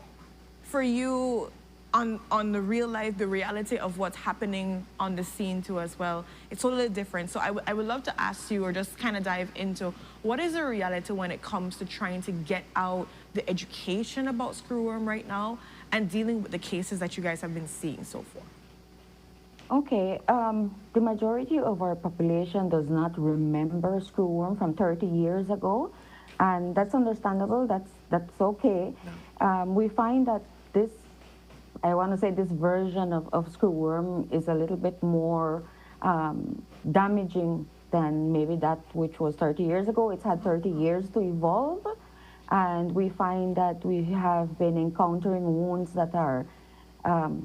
A: for you, on the real life, the reality of what's happening on the scene too as well, it's totally different. So I would love to ask you, or just kind of dive into, what is the reality when it comes to trying to get out the education about screwworm right now and dealing with the cases that you guys have been seeing so far?
S: Okay, the majority of our population does not remember screwworm from 30 years ago, and that's understandable. That's okay. We find that this, I want to say, this version of screwworm is a little bit more damaging than maybe that which was 30 years ago. It's had 30 years to evolve, and we find that we have been encountering wounds that are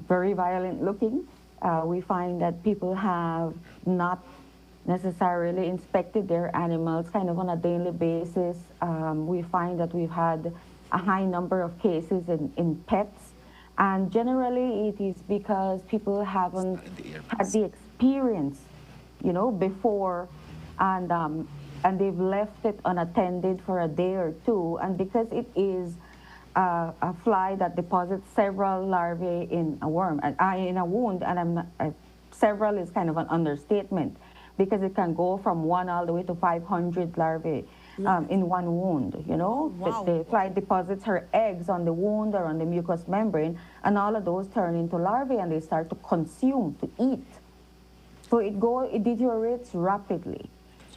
S: very violent looking. We find that people have not necessarily inspected their animals kind of on a daily basis. We find that we've had a high number of cases in pets. And generally, it is because people haven't had the experience, you know, before, and they've left it unattended for a day or two. And because it is a fly that deposits several larvae in a worm, in a wound, and several is kind of an understatement, because it can go from 1 all the way to 500 larvae. In one wound, you know.
A: Wow.
S: The fly deposits her eggs on the wound or on the mucous membrane, and all of those turn into larvae, and they start to consume, to eat. So it deteriorates rapidly.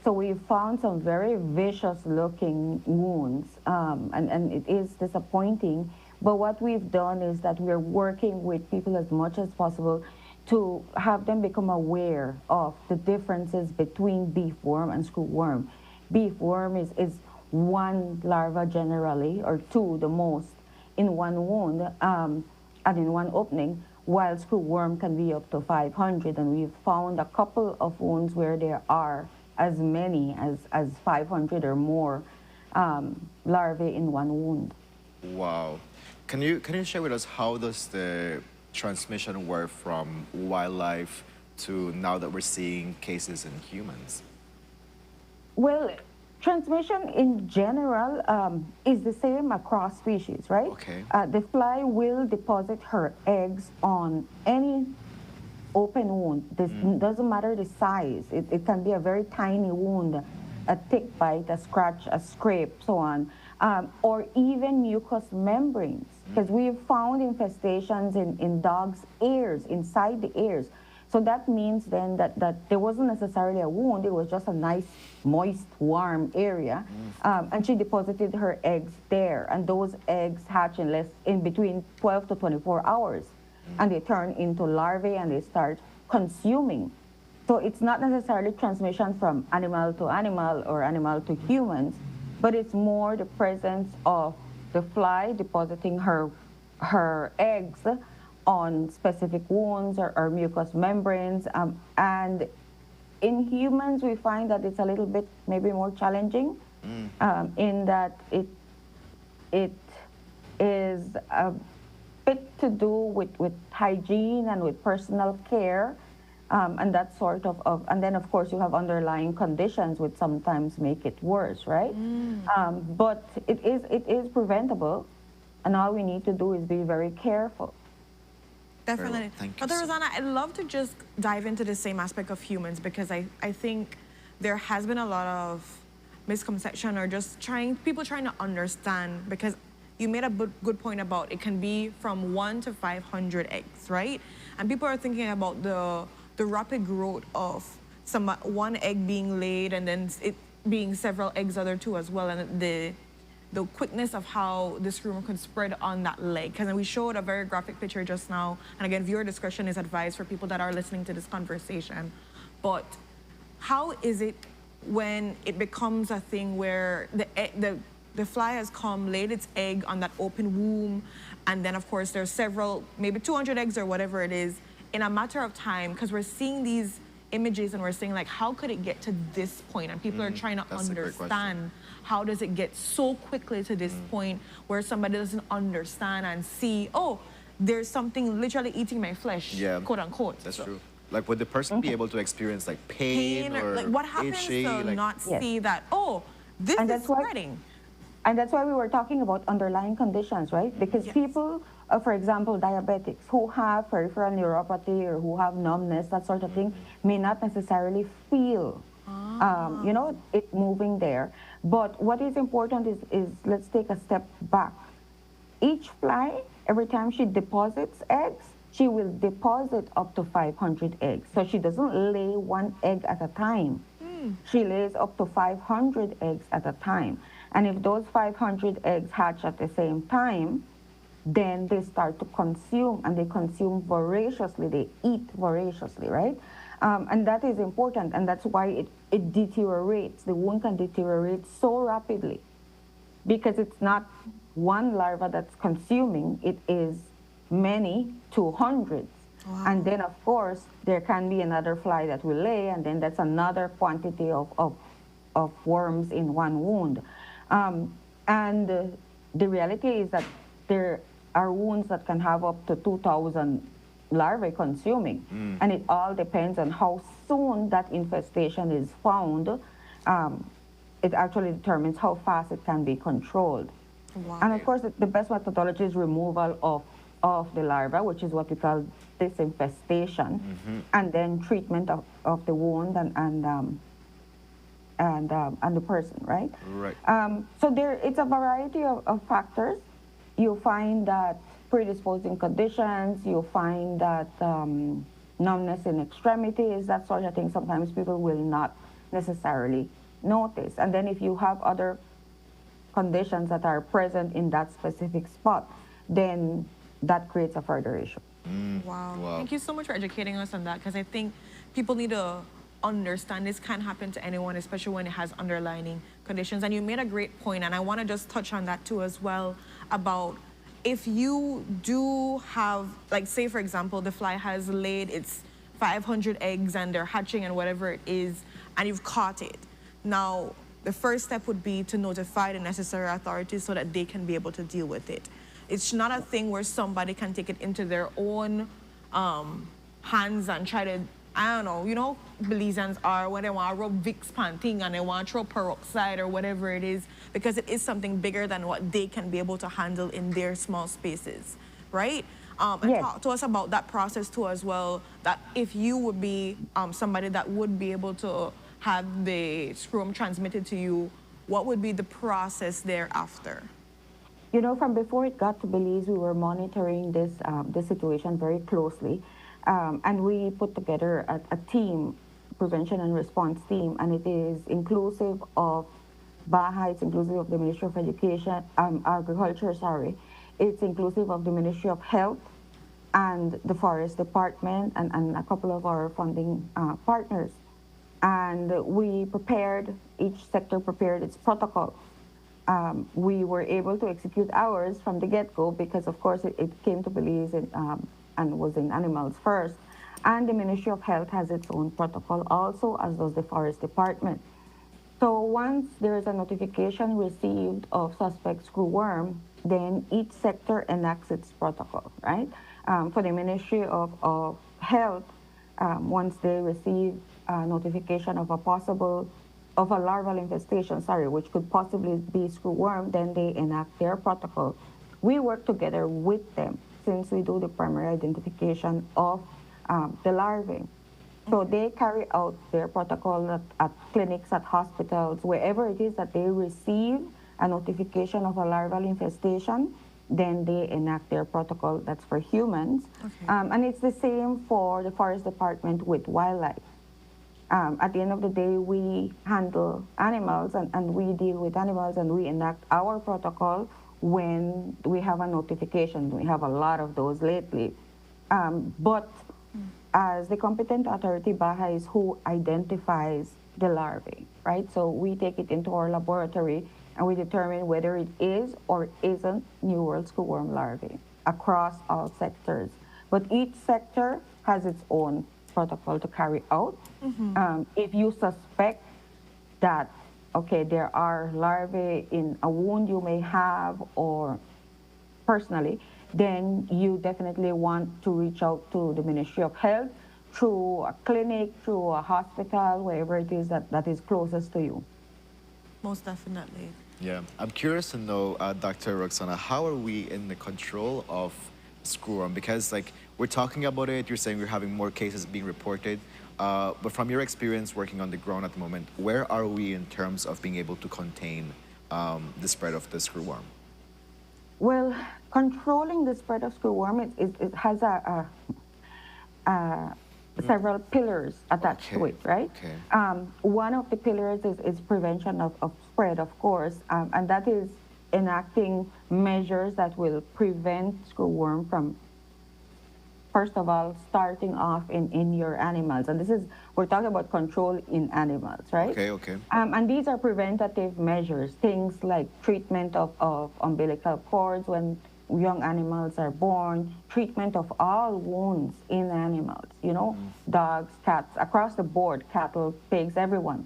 S: So we found some very vicious looking wounds, and it is disappointing. But what we've done is that we're working with people as much as possible to have them become aware of the differences between beefworm and screwworm. Beefworm is one larva generally, or two the most, in one wound and in one opening, while screwworm can be up to 500. And we've found a couple of wounds where there are as many as 500 or more larvae in one wound.
B: Wow. Can you share with us how does the transmission work from wildlife to now that we're seeing cases in humans?
S: Well, transmission in general is the same across species, right?
B: Okay.
S: The fly will deposit her eggs on any open wound. This doesn't matter the size. It can be a very tiny wound, a tick bite, a scratch, a scrape, so on, or even mucous membranes. Because we've found infestations in dogs' ears, inside the ears. So that means then that there wasn't necessarily a wound, it was just a nice, moist, warm area. And she deposited her eggs there, and those eggs hatch in between 12 to 24 hours. And they turn into larvae, and they start consuming. So it's not necessarily transmission from animal to animal or animal to humans, but it's more the presence of the fly depositing her eggs on specific wounds or mucous membranes. And in humans, we find that it's a little bit maybe more challenging in that it is a bit to do with hygiene and with personal care, and that sort of, and then of course you have underlying conditions which sometimes make it worse, right? But it is preventable, and all we need to do is be very careful.
A: Definitely.
B: Thank you.
A: But Rosanna, I'd love to just dive into the same aspect of humans, because I think there has been a lot of misconception, or just people trying to understand, because you made a good point about it can be from 1 to 500 eggs, right? And people are thinking about the rapid growth of one egg being laid and then it being several eggs other two as well, and the quickness of how the screwworm could spread on that leg. Because we showed a very graphic picture just now, and again, viewer discretion is advised for people that are listening to this conversation. But how is it when it becomes a thing where the fly has come, laid its egg on that open womb, and then of course there's several, maybe 200 eggs or whatever it is, in a matter of time, because we're seeing these images and we're saying, like, how could it get to this point? And people are trying to understand, how does it get so quickly to this point where somebody doesn't understand and see, oh, there's something literally eating my flesh, quote unquote.
B: That's true. Like, would the person be able to experience like pain or
A: like what happens
B: itchy,
A: to
B: like,
A: not see that, oh, this is spreading?
S: And that's why we were talking about underlying conditions, right? Because people, for example, diabetics who have peripheral neuropathy or who have numbness, that sort of thing, may not necessarily feel, you know, it moving there. But what is important is let's take a step back. Each fly, every time she deposits eggs, she will deposit up to 500 eggs. So she doesn't lay one egg at a time. She lays up to 500 eggs at a time. And if those 500 eggs hatch at the same time, then they start to consume, and they consume voraciously. They eat voraciously, right? And that is important, and that's why it deteriorates. The wound can deteriorate so rapidly because it's not one larva that's consuming, it is many to hundreds. Wow. And then, of course, there can be another fly that will lay, and then that's another quantity of worms in one wound. And the reality is that there are wounds that can have up to 2,000 larvae consuming. And it all depends on how soon that infestation is found. It actually determines how fast it can be controlled. Wow. And of course, the best methodology is removal of the larva, which is what we call disinfestation, and then treatment of the wound and the person, right?
B: Right.
S: So it's a variety of factors. You find that predisposing conditions, you find that numbness in extremities, that sort of thing. Sometimes people will not necessarily notice. And then if you have other conditions that are present in that specific spot, then that creates a further issue.
A: Wow. Thank you so much for educating us on that, because I think people need to understand this can happen to anyone, especially when it has underlying conditions. And you made a great point, and I want to just touch on that too as well, about if you do have, like, say for example, the fly has laid its 500 eggs and they're hatching and whatever it is, and you've caught it. Now, the first step would be to notify the necessary authorities so that they can be able to deal with it. It's not a thing where somebody can take it into their own hands and try to, I don't know, you know, Belizeans are when they want to rub Vicks panting and they want to throw peroxide or whatever it is, because it is something bigger than what they can be able to handle in their small spaces, right? And talk to us about that process too as well, that if you would be somebody that would be able to have the screwworm transmitted to you, what would be the process thereafter?
S: You know, from before it got to Belize, we were monitoring this situation very closely. And we put together a team, prevention and response team, and it is inclusive of Baja, it's inclusive of the Ministry of Education, Agriculture, sorry. It's inclusive of the Ministry of Health and the Forest Department and a couple of our funding partners. And we prepared, each sector prepared its protocol. We were able to execute ours from the get-go because, of course, it came to Belize and was in animals first. And the Ministry of Health has its own protocol also, as does the Forest Department. So once there is a notification received of suspect screwworm, then each sector enacts its protocol, right? For the Ministry of Health, once they receive notification of a larval infestation, which could possibly be screwworm, then they enact their protocol. We work together with them since we do the primary identification of the larvae. So they carry out their protocol at clinics, at hospitals, wherever it is that they receive a notification of a larval infestation, then they enact their protocol. That's for humans. And it's the same for the Forest Department with wildlife. At the end of the day, we handle animals and we deal with animals and we enact our protocol when we have a notification. We have a lot of those lately. But as the competent authority, Baja is who identifies the larvae, right? So we take it into our laboratory and we determine whether it is or isn't New World screwworm larvae across all sectors. But each sector has its own protocol to carry out. If you suspect that, okay, there are larvae in a wound you may have or personally, then you definitely want to reach out to the Ministry of Health through a clinic, through a hospital, wherever it is that is closest to you.
A: Most definitely.
B: Yeah, I'm curious to know, Dr. Roxana, how are we in the control of screwworm? Because like we're talking about it, you're saying we're having more cases being reported, but from your experience working on the ground at the moment, where are we in terms of being able to contain the spread of the screwworm?
S: Well, controlling the spread of screwworm, it has several pillars attached to it, right?
B: Okay.
S: One of the pillars is prevention of spread, of course, and that is enacting measures that will prevent screwworm from, first of all, starting off in your animals. And we're talking about control in animals, right?
B: Okay, okay.
S: And these are preventative measures, things like treatment of umbilical cords when young animals are born, treatment of all wounds in animals, dogs, cats, across the board, cattle, pigs, everyone.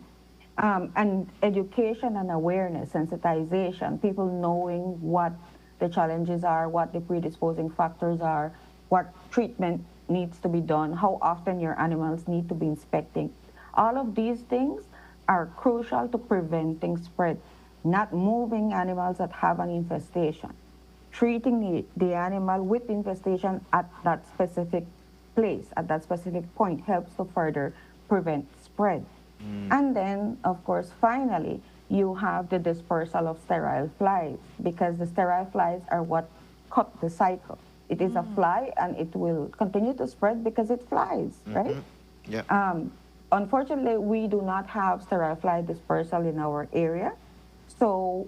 S: And education and awareness, sensitization, people knowing what the challenges are, what the predisposing factors are, what treatment needs to be done, how often your animals need to be inspecting. All of these things are crucial to preventing spread, not moving animals that have an infestation. Treating the animal with infestation at that specific place, at that specific point, helps to further prevent spread. And then, of course, finally, you have the dispersal of sterile flies, because the sterile flies are what cut the cycle. It is a fly, and it will continue to spread because it flies, right?
B: Yeah.
S: Unfortunately, we do not have sterile fly dispersal in our area. So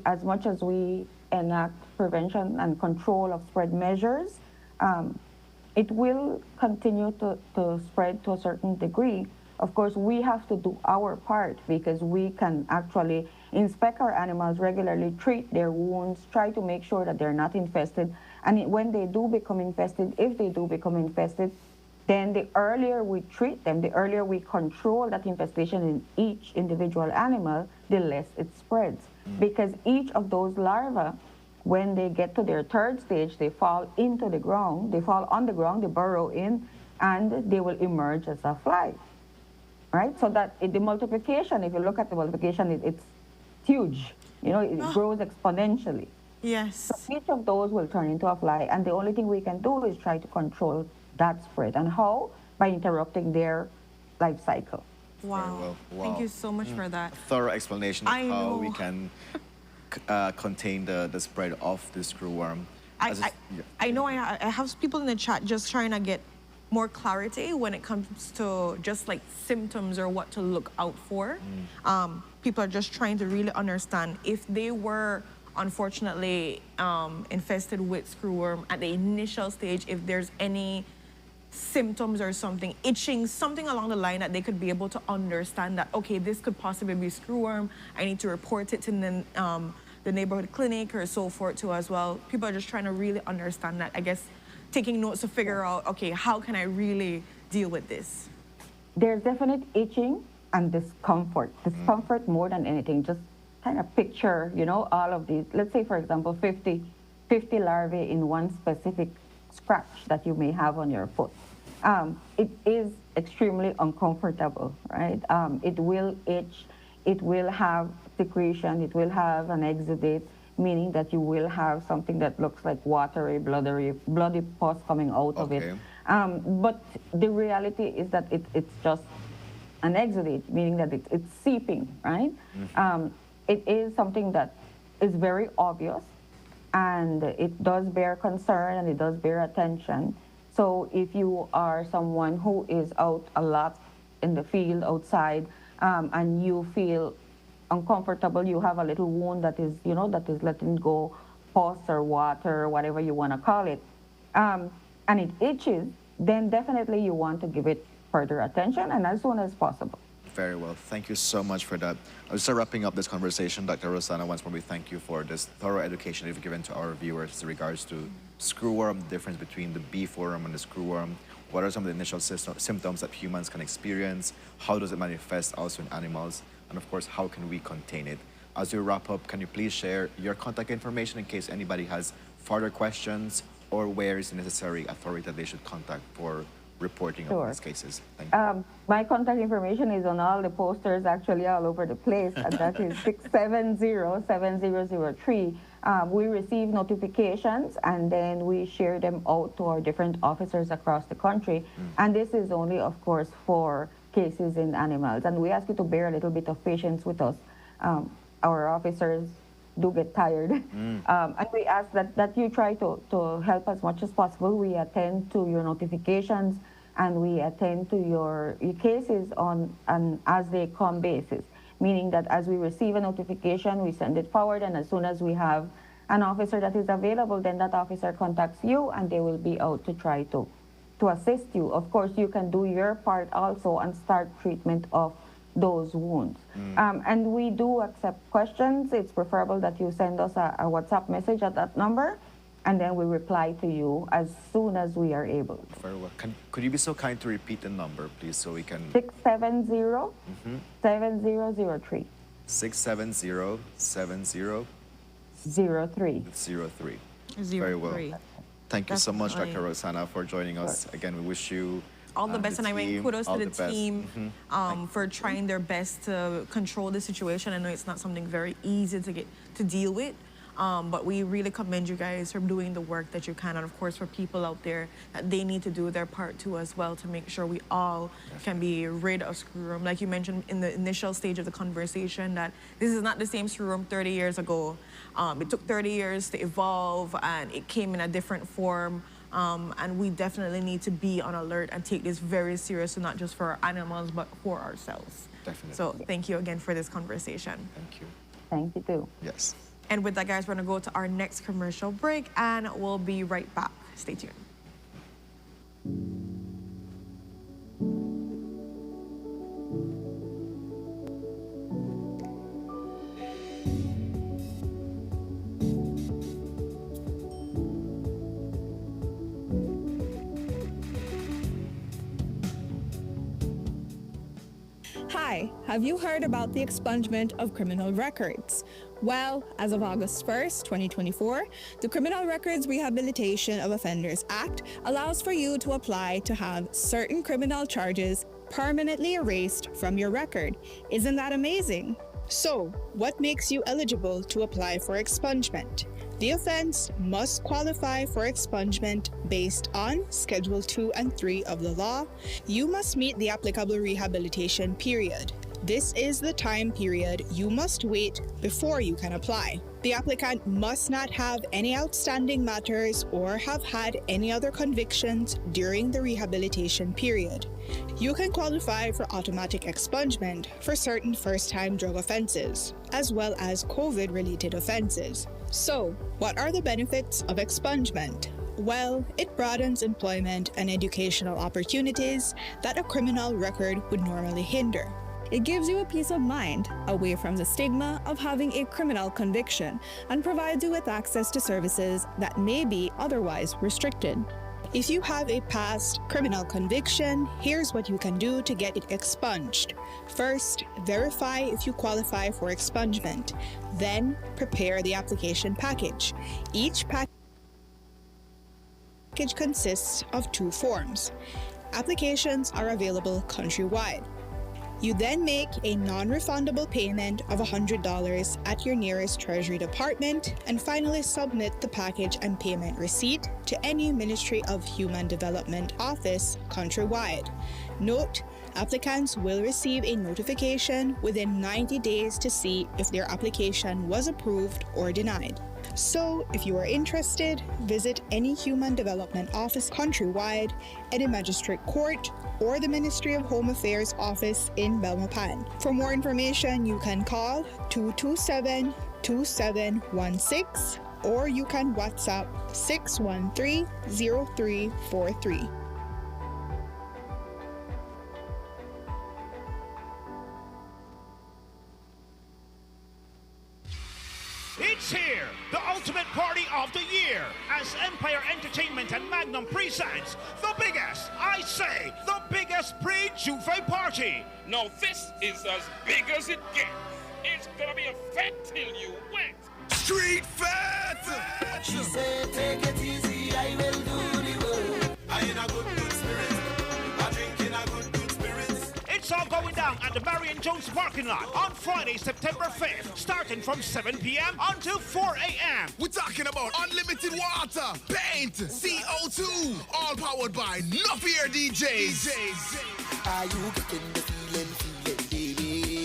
S: as much as we enact prevention and control of spread measures, it will continue to spread to a certain degree. Of course, we have to do our part, because we can actually inspect our animals regularly, treat their wounds, try to make sure that they're not infested. And when they do become infested, if they do become infested, then the earlier we treat them, the earlier we control that infestation in each individual animal, the less it spreads. Because each of those larvae, when they get to their third stage, they fall into the ground, they fall on the ground, they burrow in, and they will emerge as a fly, right? So that the multiplication, if you look at the multiplication, it's huge. It grows exponentially.
A: Yes.
S: So each of those will turn into a fly, and the only thing we can do is try to control that spread. And how? By interrupting their life cycle.
A: Wow.
B: Wow.
A: Thank you so much for that.
B: Thorough explanation of
A: I
B: how
A: know.
B: we can contain the spread of the screwworm.
A: I know I have people in the chat just trying to get more clarity when it comes to just like symptoms or what to look out for. People are just trying to really understand if they were unfortunately infested with screwworm at the initial stage, if there's any symptoms or something, itching, something along the line that they could be able to understand that, okay, this could possibly be screwworm. I need to report it to the neighborhood clinic or so forth too as well. People are just trying to really understand that, I guess, taking notes to figure out, okay, how can I really deal with this?
S: There's definite itching and discomfort. Discomfort more than anything. Just kind of picture, all of these. Let's say, for example, 50 larvae in one specific scratch that you may have on your foot. It is extremely uncomfortable, right? It will itch, it will have secretion, it will have an exudate, meaning that you will have something that looks like watery, bloody pus coming out of it. But the reality is that it's just an exudate, meaning that it's seeping, right? It is something that is very obvious, and it does bear concern, and it does bear attention. So if you are someone who is out a lot in the field outside, and you feel uncomfortable, you have a little wound that is letting go pus or water, whatever you want to call it, and it itches, then definitely you want to give it further attention, and as soon as possible.
B: Very well. Thank you so much for that. I'll start wrapping up this conversation. Dr. Roxana, once more, we thank you for this thorough education you've given to our viewers in regards to screwworm, the difference between the beefworm and the screwworm. What are some of the initial symptoms that humans can experience? How does it manifest also in animals? And of course, how can we contain it? As we wrap up, can you please share your contact information in case anybody has further questions, or where is the necessary authority that they should contact for reporting
S: Sure.
B: of these cases? Thank you.
S: My contact information is on all the posters, actually all over the place, and that is 670-7003. We receive notifications and then we share them out to our different officers across the country. And this is only, of course, for cases in animals. And we ask you to bear a little bit of patience with us. Our officers do get tired. And we ask that you try to help as much as possible. We attend to your notifications and we attend to your cases on an as they come basis, meaning that as we receive a notification, we send it forward, and as soon as we have an officer that is available, then that officer contacts you and they will be out to try to assist you. Of course, you can do your part also and start treatment of those wounds. And we do accept questions. It's preferable that you send us a WhatsApp message at that number, and then we reply to you as soon as we are able.
B: Very well. Could you be so kind to repeat the number, please, so we can...
S: 670-7003.
B: 670-7003.
S: 03.
B: Very well. Thank you so much, Dr. Rosanna, for joining us. Again, we wish you
A: all the best, and I mean, kudos to the team
B: Mm-hmm.
A: for trying their best to control the situation. I know it's not something very easy to deal with, but we really commend you guys for doing the work that you can, and of course for people out there that they need to do their part too as well to make sure we all can be rid of Screwworm. Like you mentioned in the initial stage of the conversation, that this is not the same Screwworm 30 years ago. It took 30 years to evolve, and it came in a different form. And we definitely need to be on alert and take this very seriously, not just for our animals, but for ourselves.
B: Definitely.
A: So thank you again for this conversation.
B: Thank you.
S: Thank you too.
B: Yes.
A: And with that, guys, we're gonna go to our next commercial break and we'll be right back. Stay tuned.
D: Hi, have you heard about the expungement of criminal records? Well, as of August 1st, 2024, the Criminal Records Rehabilitation of Offenders Act allows for you to apply to have certain criminal charges permanently erased from your record. Isn't that amazing?
H: So, what makes you eligible to apply for expungement? The offense must qualify for expungement based on Schedule 2 and 3 of the law. You must meet the applicable rehabilitation period. This is the time period you must wait before you can apply. The applicant must not have any outstanding matters or have had any other convictions during the rehabilitation period. You can qualify for automatic expungement for certain first-time drug offenses, as well as COVID-related offenses. So, what are the benefits of expungement? Well, it broadens employment and educational opportunities that a criminal record would normally hinder.
D: It gives you a peace of mind, away from the stigma of having a criminal conviction, and provides you with access to services that may be otherwise restricted.
H: If you have a past criminal conviction, here's what you can do to get it expunged. First, verify if you qualify for expungement. Then, prepare the application package. Each package consists of 2 forms. Applications are available countrywide. You then make a non-refundable payment of $100 at your nearest Treasury Department, and finally submit the package and payment receipt to any Ministry of Human Development office countrywide. Note, applicants will receive a notification within 90 days to see if their application was approved or denied. So, if you are interested, visit any Human Development office countrywide, any magistrate court, or the Ministry of Home Affairs office in Belmopan. For more information, you can call 227-2716, or you can WhatsApp 613-0343.
I: It's here, the ultimate party of the year, as Empire Entertainment and Magnum presents the biggest, I say, the biggest pre-Juve party.
J: Now this is as big as it gets. It's gonna be a fat till you wet.
C: Street fat! She said, take it easy, I will do the work. I in a good spirit.
I: down at the Marion Jones parking lot on Friday, September 5th, starting from 7 p.m. until 4 a.m.
C: We're talking about unlimited water, paint, CO2, all powered by Nuffier DJs. Are you getting the feeling, baby?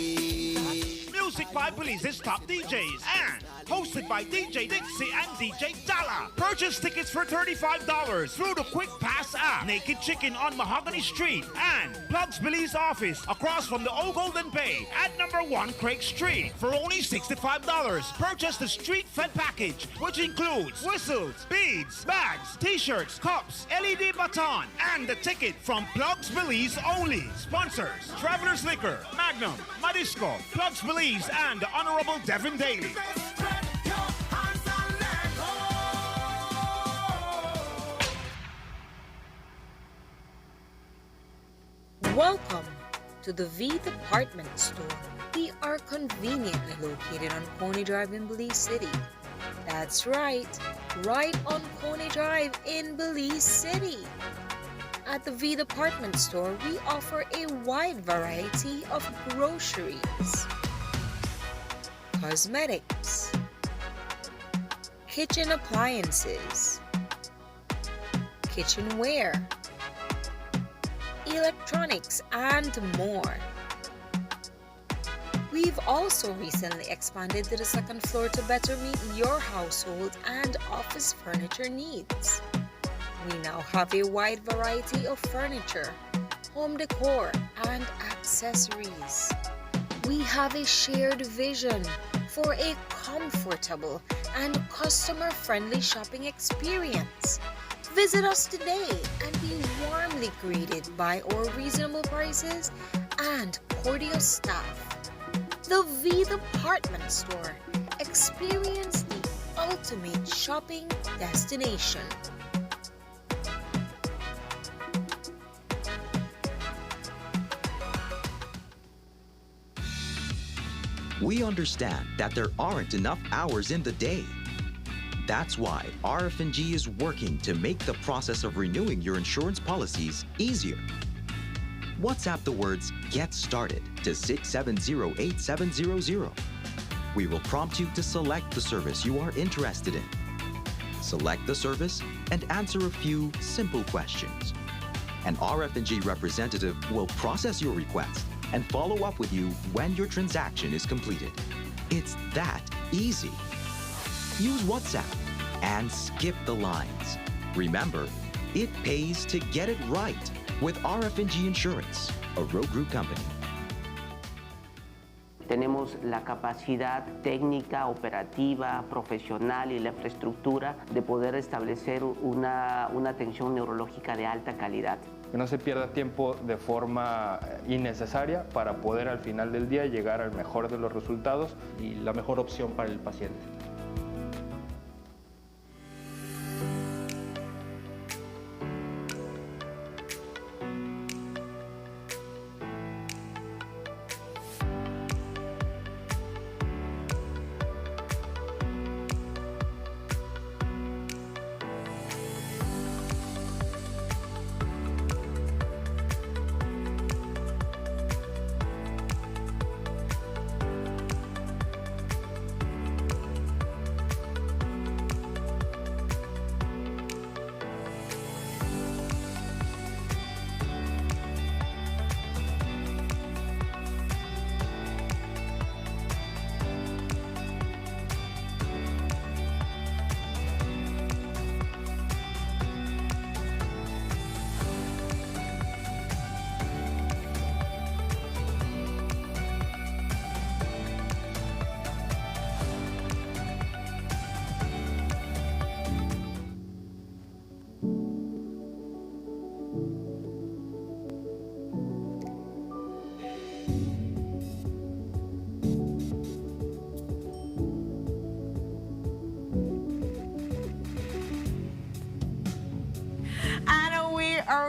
I: Music by Belize's top DJs and hosted by DJ Dixie and DJ Dala. Purchase tickets for $35 through the Quick Pass app. Naked Chicken on Mahogany Street and Plugs Belize office across from the Old Golden Bay at number 1 Craig Street for only $65. Purchase the Street Fed package, which includes whistles, beads, bags, t-shirts, cups, LED baton, and the ticket from Plugs Belize only. Sponsors: Travelers Liquor, Magnum, Madisco, Plugs Belize, and the Honorable Devin Daly.
K: Welcome to the V Department Store. We are conveniently located on Coney Drive in Belize City. That's right on Coney Drive in Belize City. At the V Department Store, we offer a wide variety of groceries, cosmetics, kitchen appliances, kitchenware, electronics, and more. We've also recently expanded to the second floor to better meet your household and office furniture needs. We now have a wide variety of furniture, home decor, and accessories. We have a shared vision for a comfortable and customer-friendly shopping experience. Visit us today and be warmly greeted by our reasonable prices and cordial staff. The V Department Store. Experience the ultimate shopping destination.
L: We understand that there aren't enough hours in the day. That's why RF&G is working to make the process of renewing your insurance policies easier. WhatsApp the words "Get Started" to 670-8700. We will prompt you to select the service you are interested in. Select the service and answer a few simple questions. An RF&G representative will process your request and follow up with you when your transaction is completed. It's that easy. Use WhatsApp and skip the lines. Remember, it pays to get it right with RF&G Insurance, a Road Group company.
T: Tenemos la capacidad técnica, operativa, profesional y la infraestructura de poder establecer una atención neurológica de alta calidad.
E: Que no se pierda tiempo de forma innecesaria para poder al final del día llegar al mejor de los resultados y la mejor opción para el paciente.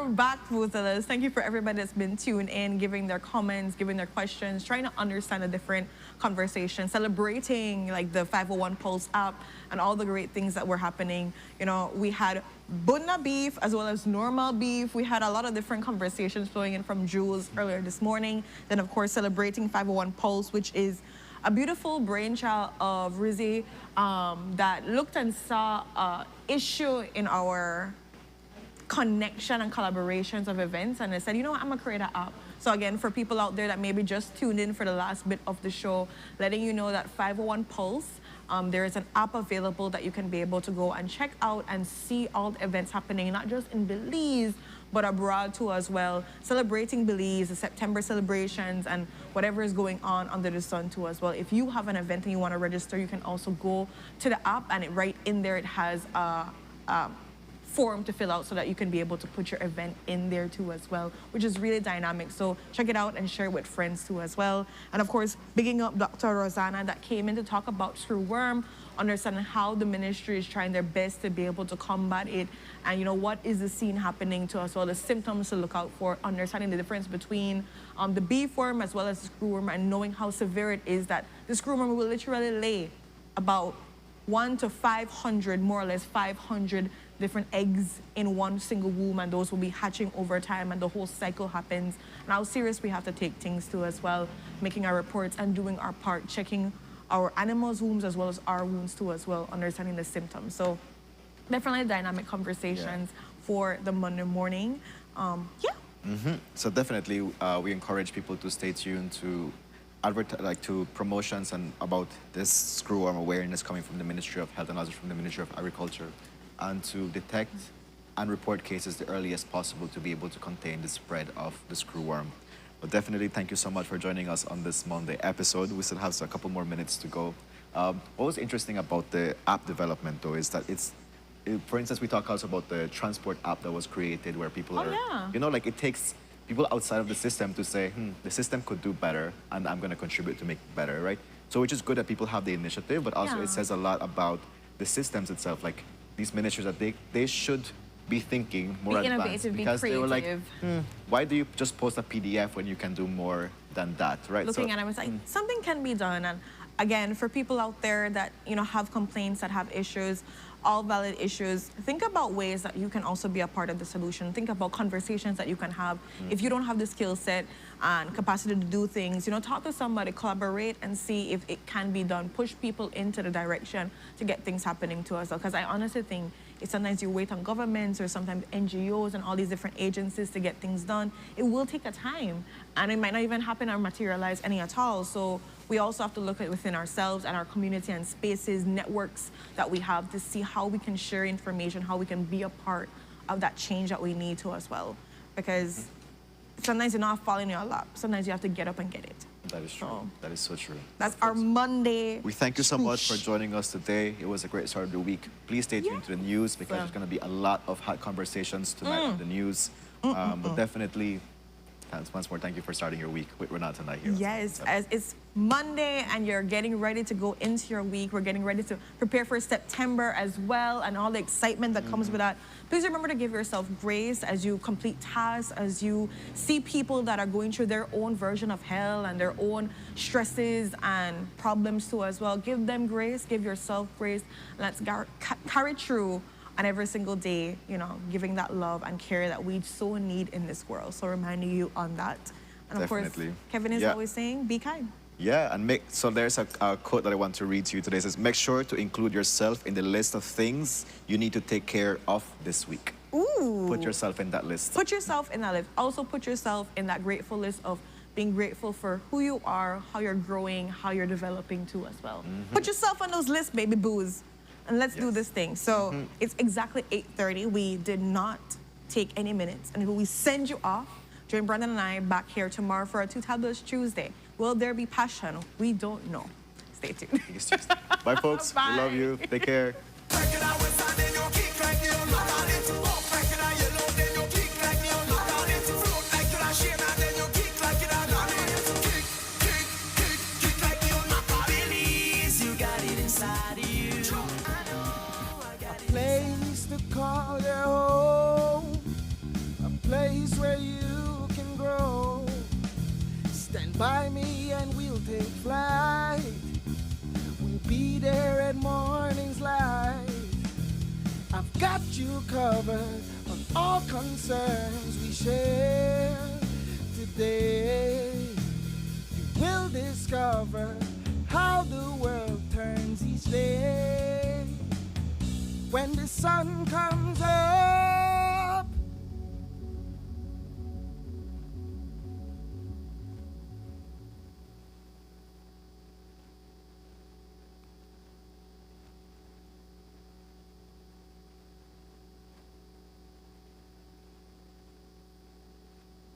A: we're back, Vuzalas. Thank you for everybody that's been tuned in, giving their comments, giving their questions, trying to understand the different conversations, celebrating like the 501 Pulse app and all the great things that were happening. You know, we had Bunna beef as well as normal beef. We had a lot of different conversations flowing in from Jules earlier this morning. Then, of course, celebrating 501 Pulse, which is a beautiful brainchild of Rizzy that looked and saw an issue in our connection and collaborations of events, and I said, you know what, I'm gonna create an app. So again, for people out there that maybe just tuned in for the last bit of the show, letting you know that 501 Pulse, there is an app available that you can be able to go and check out and see all the events happening, not just in Belize, but abroad too as well, celebrating Belize, the September celebrations, and whatever is going on under the sun too as well. If you have an event and you want to register, you can also go to the app, and right in there it has a form to fill out so that you can be able to put your event in there too as well, which is really dynamic. So check it out and share it with friends too as well. And of course, bigging up Dr. Rosanna that came in to talk about Screwworm, understanding how the ministry is trying their best to be able to combat it, and you know, what is the scene happening to us, well, the symptoms to look out for, understanding the difference between the beef worm as well as the screwworm, and knowing how severe it is that the screwworm will literally lay about 1 to 500, more or less 500 different eggs in one single womb, and those will be hatching over time, and the whole cycle happens. And how serious we have to take things too as well, making our reports and doing our part, checking our animals' wounds as well as our wounds too as well, understanding the symptoms. So definitely dynamic conversations for the Monday morning.
B: So definitely we encourage people to stay tuned to to promotions and about this screwworm awareness coming from the Ministry of Health and also from the Ministry of Agriculture, and to detect and report cases the earliest possible to be able to contain the spread of the screwworm. But definitely thank you so much for joining us on this Monday episode. We still have a couple more minutes to go. What was interesting about the app development though is that for instance, we talk also about the transport app that was created where people you know, like it takes people outside of the system to say, the system could do better and I'm going to contribute to make it better, right? So which is good that people have the initiative, but also it says a lot about the systems itself, like these ministries that they should be thinking more advanced, because they were like, why do you just post a PDF when you can do more than that, right?
A: Looking at it, I was like, something can be done. And again, for people out there that, you know, have complaints, that have issues, all valid issues, think about ways that you can also be a part of the solution. Think about conversations that you can have. If you don't have the skill set and capacity to do things, you know, talk to somebody, collaborate and see if it can be done. Push people into the direction to get things happening to us. Because I honestly think sometimes you wait on governments or sometimes NGOs and all these different agencies to get things done. It will take a time, and it might not even happen or materialize any at all. So we also have to look at within ourselves and our community and spaces, networks that we have, to see how we can share information, how we can be a part of that change that we need to as well. Because sometimes you're not falling in your lap. Sometimes you have to get up and get it.
B: That is true. That is so true.
A: That's our Monday.
B: We thank you so much for joining us today. It was a great start of the week. Please stay tuned to the news, because there's going to be a lot of hot conversations tonight on the news. But definitely, once more, thank you for starting your week with Renata and I here.
A: Yes, as it's Monday and you're getting ready to go into your week. We're getting ready to prepare for September as well, and all the excitement that comes with that. Please remember to give yourself grace as you complete tasks, as you see people that are going through their own version of hell and their own stresses and problems too as well. Give them grace, give yourself grace. Let's carry through on every single day, you know, giving that love and care that we so need in this world. So reminding you on that. And of course, Kevin is always saying, be kind.
B: Yeah, and so there's a quote that I want to read to you today. It says, make sure to include yourself in the list of things you need to take care of this week.
A: Ooh.
B: Put yourself in that list.
A: Put yourself in that list. Also put yourself in that grateful list of being grateful for who you are, how you're growing, how you're developing too as well. Put yourself on those lists, baby boos. And let's do this thing. So it's exactly 8:30. We did not take any minutes. And we send you off. Join Brandon and I back here tomorrow for a Two Tablets Tuesday. Will there be passion? We don't know. Stay tuned.
B: Bye, folks.
A: Bye.
B: We love you. Take care.
C: Place to call your home, a place by me and we'll take flight. We'll be there at morning's light. I've got you covered on all concerns we share today. You will discover how the world turns each day. When the sun comes up